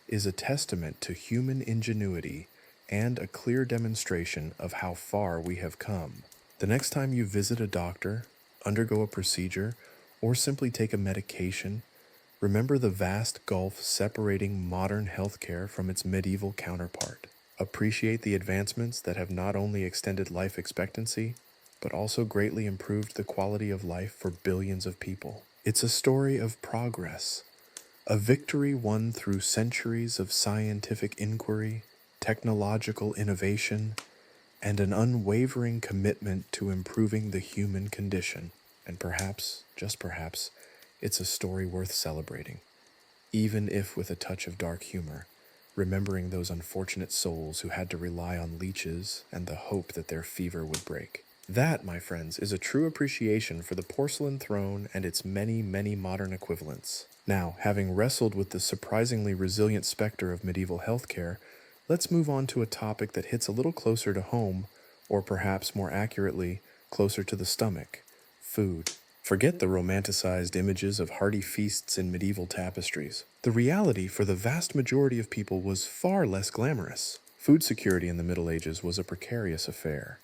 is a testament to human ingenuity and a clear demonstration of how far we have come. The next time you visit a doctor, undergo a procedure, or simply take a medication, remember the vast gulf separating modern healthcare from its medieval counterpart. Appreciate the advancements that have not only extended life expectancy, but also greatly improved the quality of life for billions of people. It's a story of progress, a victory won through centuries of scientific inquiry, technological innovation, and an unwavering commitment to improving the human condition. And perhaps, just perhaps, it's a story worth celebrating, even if with a touch of dark humor, remembering those unfortunate souls who had to rely on leeches and the hope that their fever would break. That, my friends, is a true appreciation for the porcelain throne and its many, many modern equivalents. Now, having wrestled with the surprisingly resilient specter of medieval healthcare, let's move on to a topic that hits a little closer to home, or perhaps more accurately, closer to the stomach: food. Forget the romanticized images of hearty feasts in medieval tapestries. The reality for the vast majority of people was far less glamorous. Food security in the Middle Ages was a precarious affair,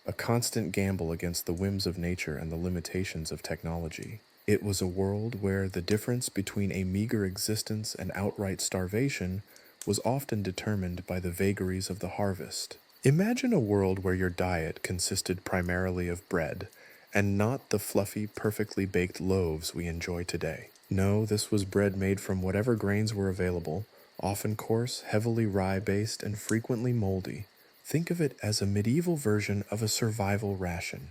a constant gamble against the whims of nature and the limitations of technology. It was a world where the difference between a meager existence and outright starvation was often determined by the vagaries of the harvest. Imagine a world where your diet consisted primarily of bread, and not the fluffy, perfectly baked loaves we enjoy today. No, this was bread made from whatever grains were available, often coarse, heavily rye-based, and frequently moldy. Think of it as a medieval version of a survival ration,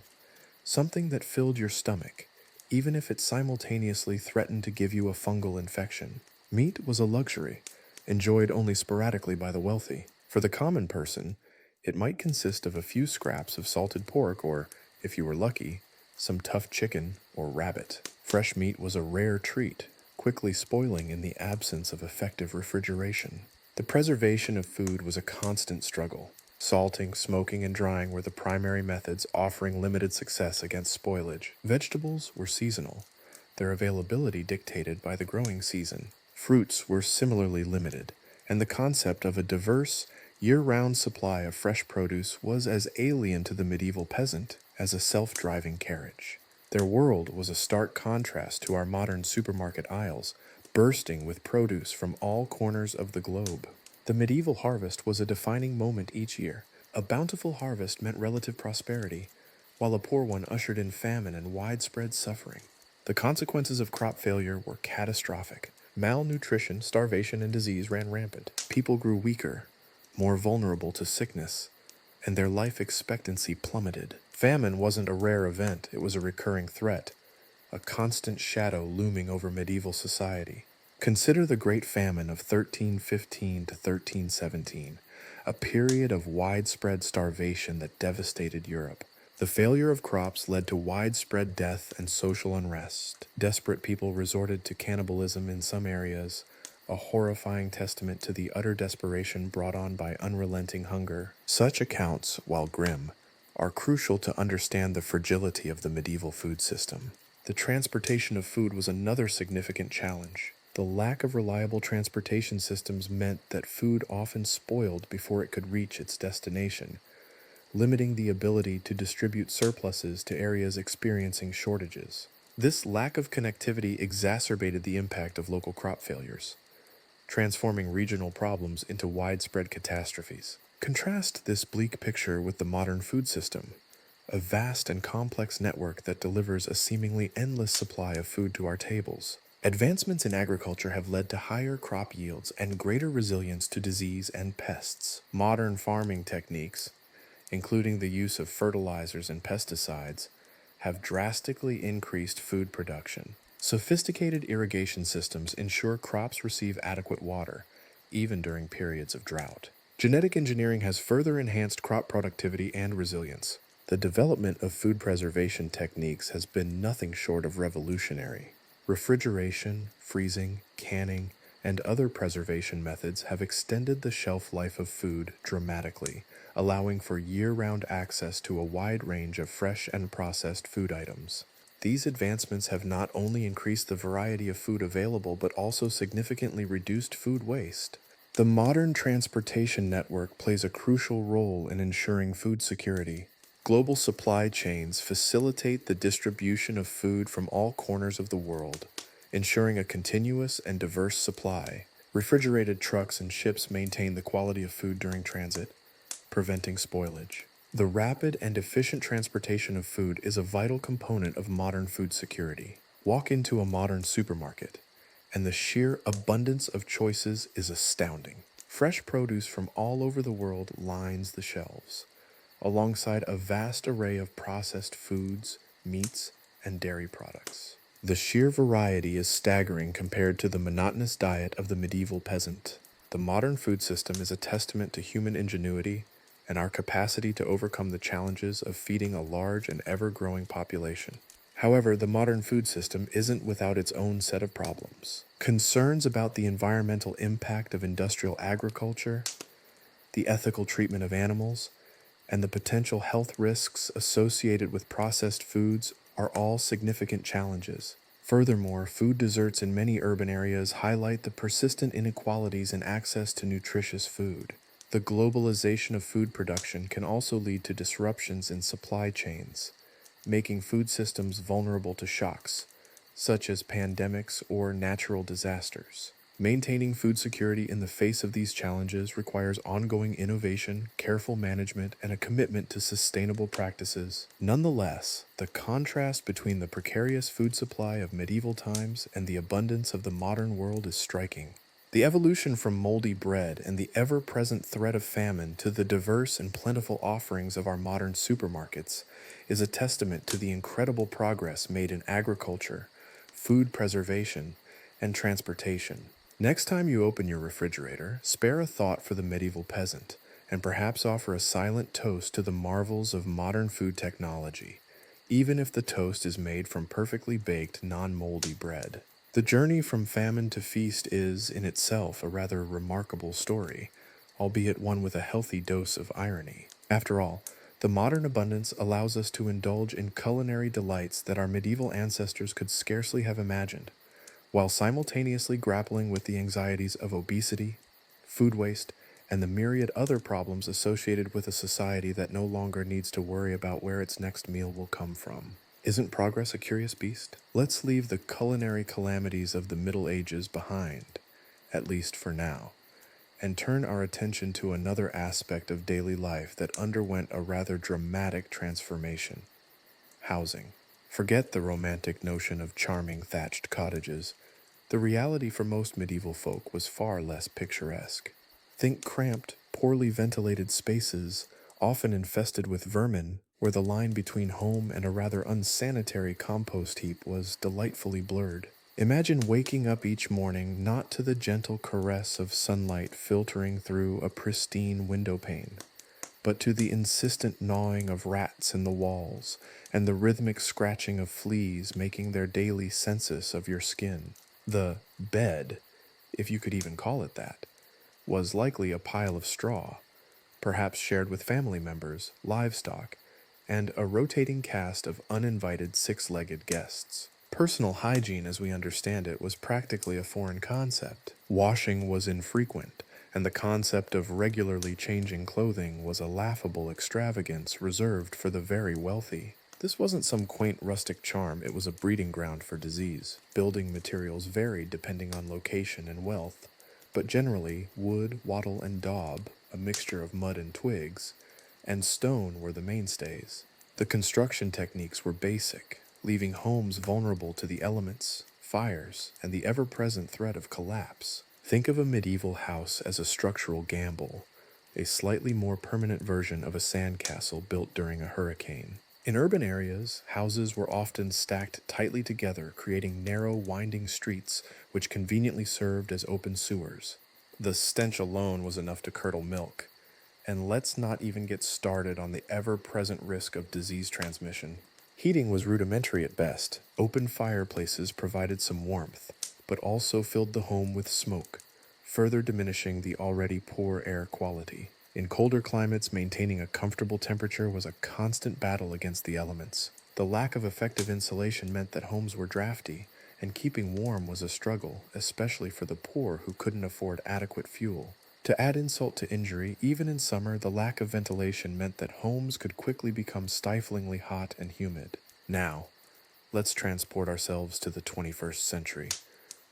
something that filled your stomach, even if it simultaneously threatened to give you a fungal infection. Meat was a luxury, enjoyed only sporadically by the wealthy. For the common person, it might consist of a few scraps of salted pork or, if you were lucky, some tough chicken or rabbit. Fresh meat was a rare treat, quickly spoiling in the absence of effective refrigeration. The preservation of food was a constant struggle. Salting, smoking, and drying were the primary methods, offering limited success against spoilage. Vegetables were seasonal, their availability dictated by the growing season. Fruits were similarly limited, and the concept of a diverse, year-round supply of fresh produce was as alien to the medieval peasant as a self-driving carriage. Their world was a stark contrast to our modern supermarket aisles, bursting with produce from all corners of the globe. The medieval harvest was a defining moment each year. A bountiful harvest meant relative prosperity, while a poor one ushered in famine and widespread suffering. The consequences of crop failure were catastrophic. Malnutrition, starvation, and disease ran rampant. People grew weaker, more vulnerable to sickness, and their life expectancy plummeted. Famine wasn't a rare event, it was a recurring threat, a constant shadow looming over medieval society. Consider the Great Famine of 1315 to 1317, a period of widespread starvation that devastated Europe. The failure of crops led to widespread death and social unrest. Desperate people resorted to cannibalism in some areas, a horrifying testament to the utter desperation brought on by unrelenting hunger. Such accounts, while grim, are crucial to understand the fragility of the medieval food system. The transportation of food was another significant challenge. The lack of reliable transportation systems meant that food often spoiled before it could reach its destination, limiting the ability to distribute surpluses to areas experiencing shortages. This lack of connectivity exacerbated the impact of local crop failures, transforming regional problems into widespread catastrophes. Contrast this bleak picture with the modern food system, a vast and complex network that delivers a seemingly endless supply of food to our tables. Advancements in agriculture have led to higher crop yields and greater resilience to disease and pests. Modern farming techniques, including the use of fertilizers and pesticides, have drastically increased food production. Sophisticated irrigation systems ensure crops receive adequate water, even during periods of drought. Genetic engineering has further enhanced crop productivity and resilience. The development of food preservation techniques has been nothing short of revolutionary. Refrigeration, freezing, canning, and other preservation methods have extended the shelf life of food dramatically, allowing for year-round access to a wide range of fresh and processed food items. These advancements have not only increased the variety of food available, but also significantly reduced food waste. The modern transportation network plays a crucial role in ensuring food security. Global supply chains facilitate the distribution of food from all corners of the world, ensuring a continuous and diverse supply. Refrigerated trucks and ships maintain the quality of food during transit, preventing spoilage. The rapid and efficient transportation of food is a vital component of modern food security. Walk into a modern supermarket, and the sheer abundance of choices is astounding. Fresh produce from all over the world lines the shelves, alongside a vast array of processed foods, meats, and dairy products. The sheer variety is staggering compared to the monotonous diet of the medieval peasant. The modern food system is a testament to human ingenuity and our capacity to overcome the challenges of feeding a large and ever-growing population. However, the modern food system isn't without its own set of problems. Concerns about the environmental impact of industrial agriculture, the ethical treatment of animals, and the potential health risks associated with processed foods are all significant challenges. Furthermore, food deserts in many urban areas highlight the persistent inequalities in access to nutritious food. The globalization of food production can also lead to disruptions in supply chains, making food systems vulnerable to shocks, such as pandemics or natural disasters. Maintaining food security in the face of these challenges requires ongoing innovation, careful management, and a commitment to sustainable practices. Nonetheless, the contrast between the precarious food supply of medieval times and the abundance of the modern world is striking. The evolution from moldy bread and the ever-present threat of famine to the diverse and plentiful offerings of our modern supermarkets is a testament to the incredible progress made in agriculture, food preservation, and transportation. Next time you open your refrigerator, spare a thought for the medieval peasant, and perhaps offer a silent toast to the marvels of modern food technology, even if the toast is made from perfectly baked, non-moldy bread. The journey from famine to feast is, in itself, a rather remarkable story, albeit one with a healthy dose of irony. After all, the modern abundance allows us to indulge in culinary delights that our medieval ancestors could scarcely have imagined, while simultaneously grappling with the anxieties of obesity, food waste, and the myriad other problems associated with a society that no longer needs to worry about where its next meal will come from. Isn't progress a curious beast? Let's leave the culinary calamities of the Middle Ages behind, at least for now, and turn our attention to another aspect of daily life that underwent a rather dramatic transformation: housing. Forget the romantic notion of charming thatched cottages. The reality for most medieval folk was far less picturesque. Think cramped, poorly ventilated spaces, often infested with vermin, where the line between home and a rather unsanitary compost heap was delightfully blurred. Imagine waking up each morning not to the gentle caress of sunlight filtering through a pristine window pane, but to the insistent gnawing of rats in the walls and the rhythmic scratching of fleas making their daily census of your skin. The bed, if you could even call it that, was likely a pile of straw, perhaps shared with family members, livestock, and a rotating cast of uninvited six-legged guests. Personal hygiene, as we understand it, was practically a foreign concept. Washing was infrequent, and the concept of regularly changing clothing was a laughable extravagance reserved for the very wealthy. This wasn't some quaint rustic charm, it was a breeding ground for disease. Building materials varied depending on location and wealth, but generally wood, wattle, and daub, a mixture of mud and twigs, and stone were the mainstays. The construction techniques were basic, leaving homes vulnerable to the elements, fires, and the ever-present threat of collapse. Think of a medieval house as a structural gamble, a slightly more permanent version of a sandcastle built during a hurricane. In urban areas, houses were often stacked tightly together, creating narrow, winding streets which conveniently served as open sewers. The stench alone was enough to curdle milk. And let's not even get started on the ever-present risk of disease transmission. Heating was rudimentary at best. Open fireplaces provided some warmth, but also filled the home with smoke, further diminishing the already poor air quality. In colder climates, maintaining a comfortable temperature was a constant battle against the elements. The lack of effective insulation meant that homes were drafty, and keeping warm was a struggle, especially for the poor who couldn't afford adequate fuel. To add insult to injury, even in summer, the lack of ventilation meant that homes could quickly become stiflingly hot and humid. Now, let's transport ourselves to the 21st century,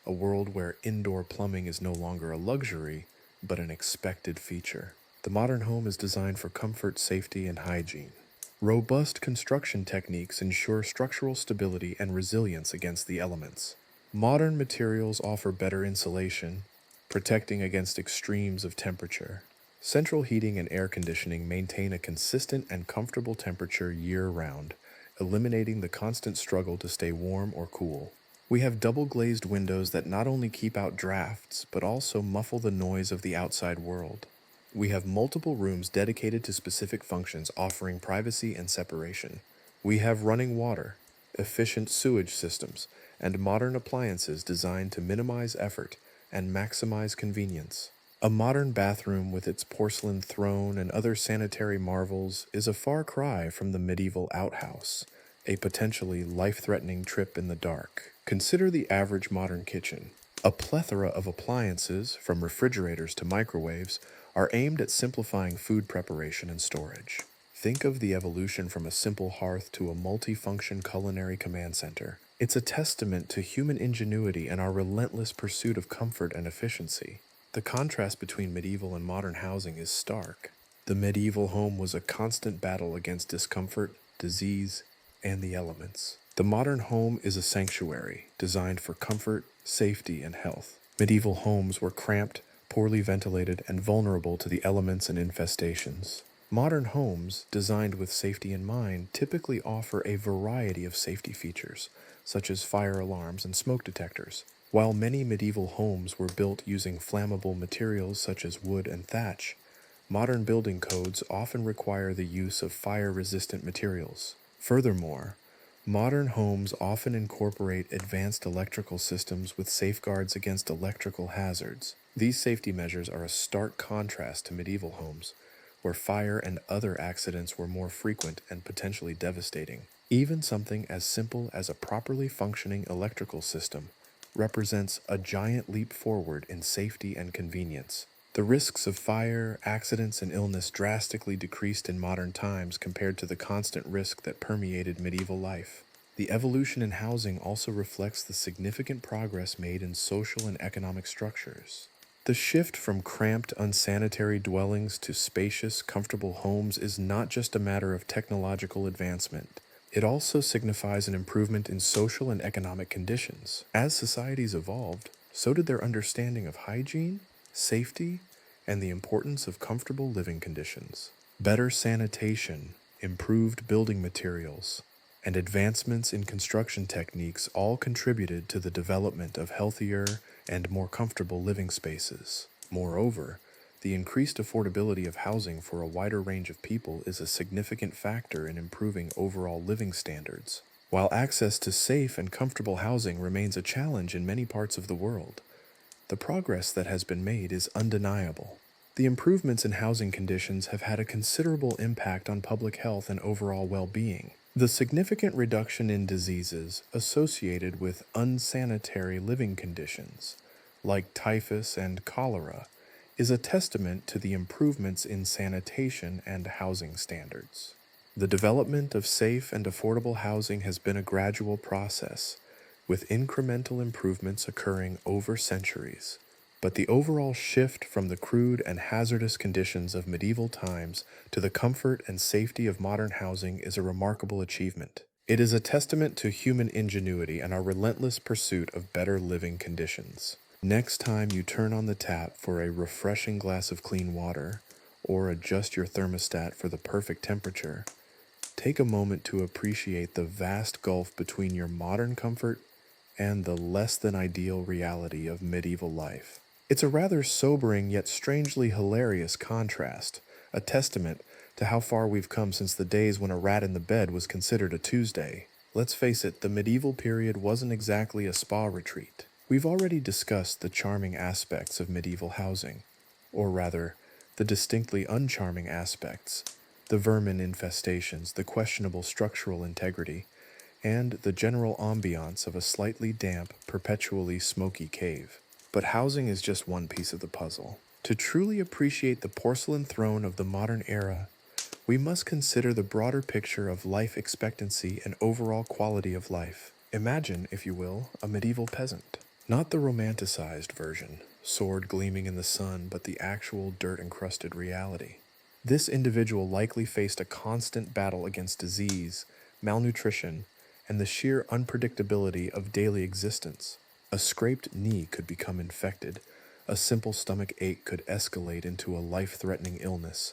a world where indoor plumbing is no longer a luxury, but an expected feature. The modern home is designed for comfort, safety, and hygiene. Robust construction techniques ensure structural stability and resilience against the elements. Modern materials offer better insulation, protecting against extremes of temperature. Central heating and air conditioning maintain a consistent and comfortable temperature year-round, eliminating the constant struggle to stay warm or cool. We have double-glazed windows that not only keep out drafts, but also muffle the noise of the outside world. We have multiple rooms dedicated to specific functions, offering privacy and separation. We have running water, efficient sewage systems, and modern appliances designed to minimize effort and maximize convenience. A modern bathroom with its porcelain throne and other sanitary marvels is a far cry from the medieval outhouse, a potentially life-threatening trip in the dark. Consider the average modern kitchen. A plethora of appliances, from refrigerators to microwaves, are aimed at simplifying food preparation and storage. Think of the evolution from a simple hearth to a multi-function culinary command center. It's a testament to human ingenuity and our relentless pursuit of comfort and efficiency. The contrast between medieval and modern housing is stark. The medieval home was a constant battle against discomfort, disease, and the elements. The modern home is a sanctuary designed for comfort, safety, and health. Medieval homes were cramped, poorly ventilated, and vulnerable to the elements and infestations. Modern homes, designed with safety in mind, typically offer a variety of safety features, such as fire alarms and smoke detectors. While many medieval homes were built using flammable materials such as wood and thatch, modern building codes often require the use of fire-resistant materials. Furthermore, modern homes often incorporate advanced electrical systems with safeguards against electrical hazards. These safety measures are a stark contrast to medieval homes, where fire and other accidents were more frequent and potentially devastating. Even something as simple as a properly functioning electrical system represents a giant leap forward in safety and convenience. The risks of fire, accidents, and illness drastically decreased in modern times compared to the constant risk that permeated medieval life. The evolution in housing also reflects the significant progress made in social and economic structures. The shift from cramped, unsanitary dwellings to spacious, comfortable homes is not just a matter of technological advancement. It also signifies an improvement in social and economic conditions. As societies evolved, so did their understanding of hygiene, safety, and the importance of comfortable living conditions. Better sanitation, improved building materials, and advancements in construction techniques all contributed to the development of healthier and more comfortable living spaces. Moreover, the increased affordability of housing for a wider range of people is a significant factor in improving overall living standards. While access to safe and comfortable housing remains a challenge in many parts of the world, the progress that has been made is undeniable. The improvements in housing conditions have had a considerable impact on public health and overall well-being. The significant reduction in diseases associated with unsanitary living conditions, like typhus and cholera, is a testament to the improvements in sanitation and housing standards. The development of safe and affordable housing has been a gradual process, with incremental improvements occurring over centuries. But the overall shift from the crude and hazardous conditions of medieval times to the comfort and safety of modern housing is a remarkable achievement. It is a testament to human ingenuity and our relentless pursuit of better living conditions. Next time you turn on the tap for a refreshing glass of clean water, or adjust your thermostat for the perfect temperature, take a moment to appreciate the vast gulf between your modern comfort and the less than ideal reality of medieval life. It's a rather sobering yet strangely hilarious contrast, a testament to how far we've come since the days when a rat in the bed was considered a Tuesday. Let's face it, the medieval period wasn't exactly a spa retreat. We've already discussed the charming aspects of medieval housing, or rather, the distinctly uncharming aspects, the vermin infestations, the questionable structural integrity, and the general ambiance of a slightly damp, perpetually smoky cave. But housing is just one piece of the puzzle. To truly appreciate the porcelain throne of the modern era, we must consider the broader picture of life expectancy and overall quality of life. Imagine, if you will, a medieval peasant. Not the romanticized version, sword gleaming in the sun, but the actual dirt-encrusted reality. This individual likely faced a constant battle against disease, malnutrition, and the sheer unpredictability of daily existence. A scraped knee could become infected, a simple stomach ache could escalate into a life-threatening illness,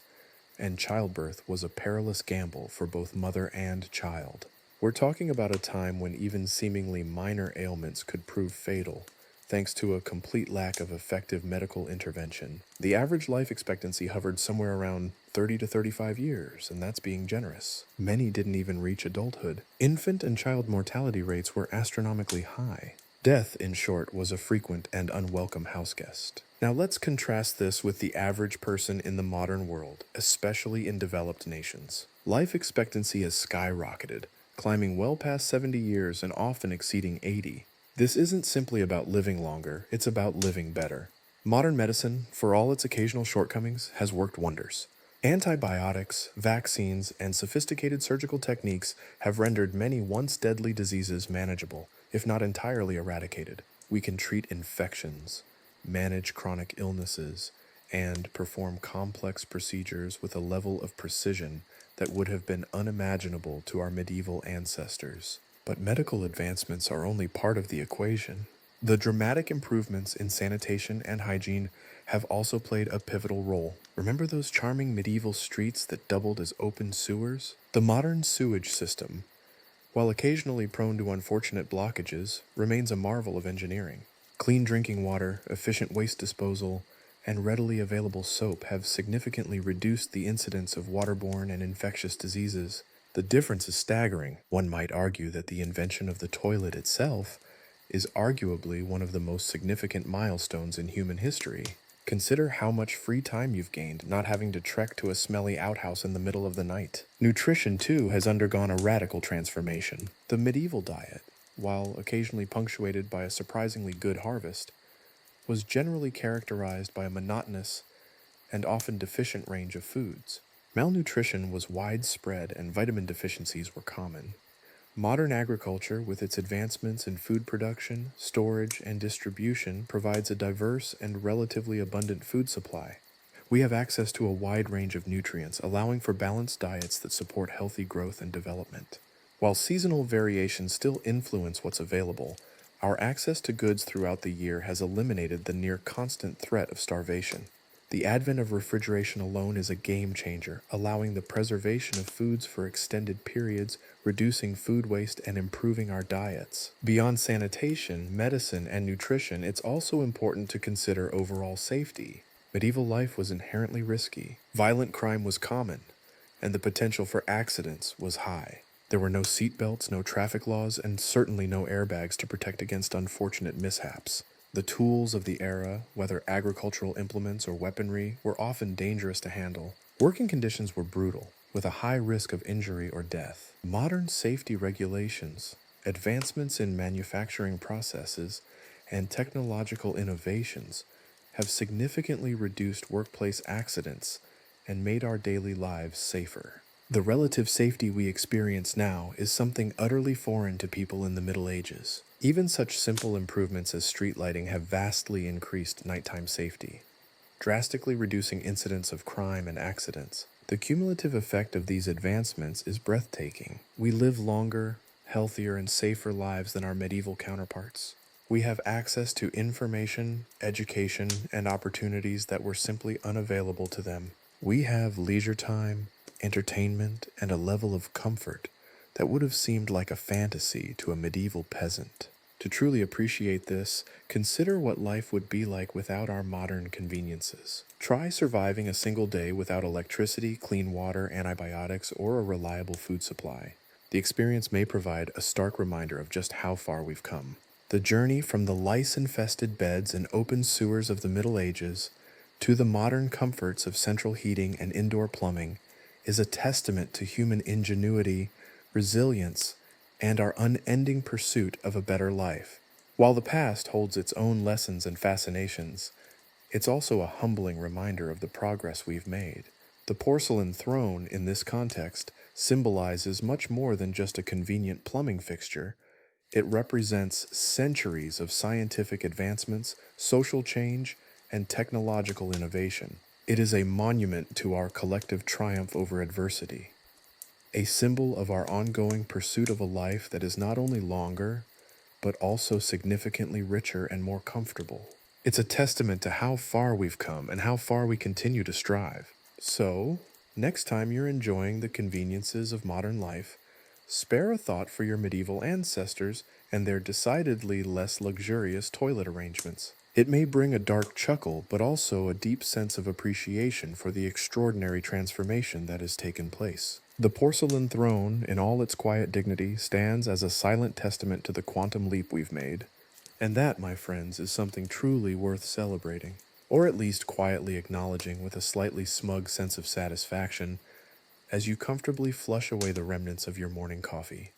and childbirth was a perilous gamble for both mother and child. We're talking about a time when even seemingly minor ailments could prove fatal, thanks to a complete lack of effective medical intervention. The average life expectancy hovered somewhere around 30 to 35 years, and that's being generous. Many didn't even reach adulthood. Infant and child mortality rates were astronomically high. Death, in short, was a frequent and unwelcome houseguest. Now let's contrast this with the average person in the modern world, especially in developed nations. Life expectancy has skyrocketed, climbing well past 70 years and often exceeding 80. This isn't simply about living longer, it's about living better. Modern medicine, for all its occasional shortcomings, has worked wonders. Antibiotics, vaccines, and sophisticated surgical techniques have rendered many once deadly diseases manageable, if not entirely eradicated. We can treat infections, manage chronic illnesses, and perform complex procedures with a level of precision that would have been unimaginable to our medieval ancestors. But medical advancements are only part of the equation. The dramatic improvements in sanitation and hygiene have also played a pivotal role. Remember those charming medieval streets that doubled as open sewers? The modern sewage system, while occasionally prone to unfortunate blockages, remains a marvel of engineering. Clean drinking water, efficient waste disposal, and readily available soap have significantly reduced the incidence of waterborne and infectious diseases. The difference is staggering. One might argue that the invention of the toilet itself is arguably one of the most significant milestones in human history. Consider how much free time you've gained not having to trek to a smelly outhouse in the middle of the night. Nutrition, too, has undergone a radical transformation. The medieval diet, while occasionally punctuated by a surprisingly good harvest, was generally characterized by a monotonous and often deficient range of foods. Malnutrition was widespread and vitamin deficiencies were common. Modern agriculture, with its advancements in food production, storage, and distribution, provides a diverse and relatively abundant food supply. We have access to a wide range of nutrients, allowing for balanced diets that support healthy growth and development. While seasonal variations still influence what's available, our access to goods throughout the year has eliminated the near constant threat of starvation. The advent of refrigeration alone is a game changer, allowing the preservation of foods for extended periods, reducing food waste, and improving our diets. Beyond sanitation, medicine, and nutrition, it's also important to consider overall safety. Medieval life was inherently risky. Violent crime was common, and the potential for accidents was high. There were no seatbelts, no traffic laws, and certainly no airbags to protect against unfortunate mishaps. The tools of the era, whether agricultural implements or weaponry, were often dangerous to handle. Working conditions were brutal, with a high risk of injury or death. Modern safety regulations, advancements in manufacturing processes, and technological innovations have significantly reduced workplace accidents and made our daily lives safer. The relative safety we experience now is something utterly foreign to people in the Middle Ages. Even such simple improvements as street lighting have vastly increased nighttime safety, drastically reducing incidents of crime and accidents. The cumulative effect of these advancements is breathtaking. We live longer, healthier, and safer lives than our medieval counterparts. We have access to information, education, and opportunities that were simply unavailable to them. We have leisure time, entertainment, and a level of comfort that would have seemed like a fantasy to a medieval peasant. To truly appreciate this, consider what life would be like without our modern conveniences. Try surviving a single day without electricity, clean water, antibiotics, or a reliable food supply. The experience may provide a stark reminder of just how far we've come. The journey from the lice-infested beds and open sewers of the Middle Ages to the modern comforts of central heating and indoor plumbing is a testament to human ingenuity, resilience, and our unending pursuit of a better life. While the past holds its own lessons and fascinations, it's also a humbling reminder of the progress we've made. The porcelain throne, in this context, symbolizes much more than just a convenient plumbing fixture. It represents centuries of scientific advancements, social change, and technological innovation. It is a monument to our collective triumph over adversity, a symbol of our ongoing pursuit of a life that is not only longer, but also significantly richer and more comfortable. It's a testament to how far we've come and how far we continue to strive. So, next time you're enjoying the conveniences of modern life, spare a thought for your medieval ancestors and their decidedly less luxurious toilet arrangements. It may bring a dark chuckle, but also a deep sense of appreciation for the extraordinary transformation that has taken place. The porcelain throne, in all its quiet dignity, stands as a silent testament to the quantum leap we've made. And that, my friends, is something truly worth celebrating, or at least quietly acknowledging with a slightly smug sense of satisfaction as you comfortably flush away the remnants of your morning coffee.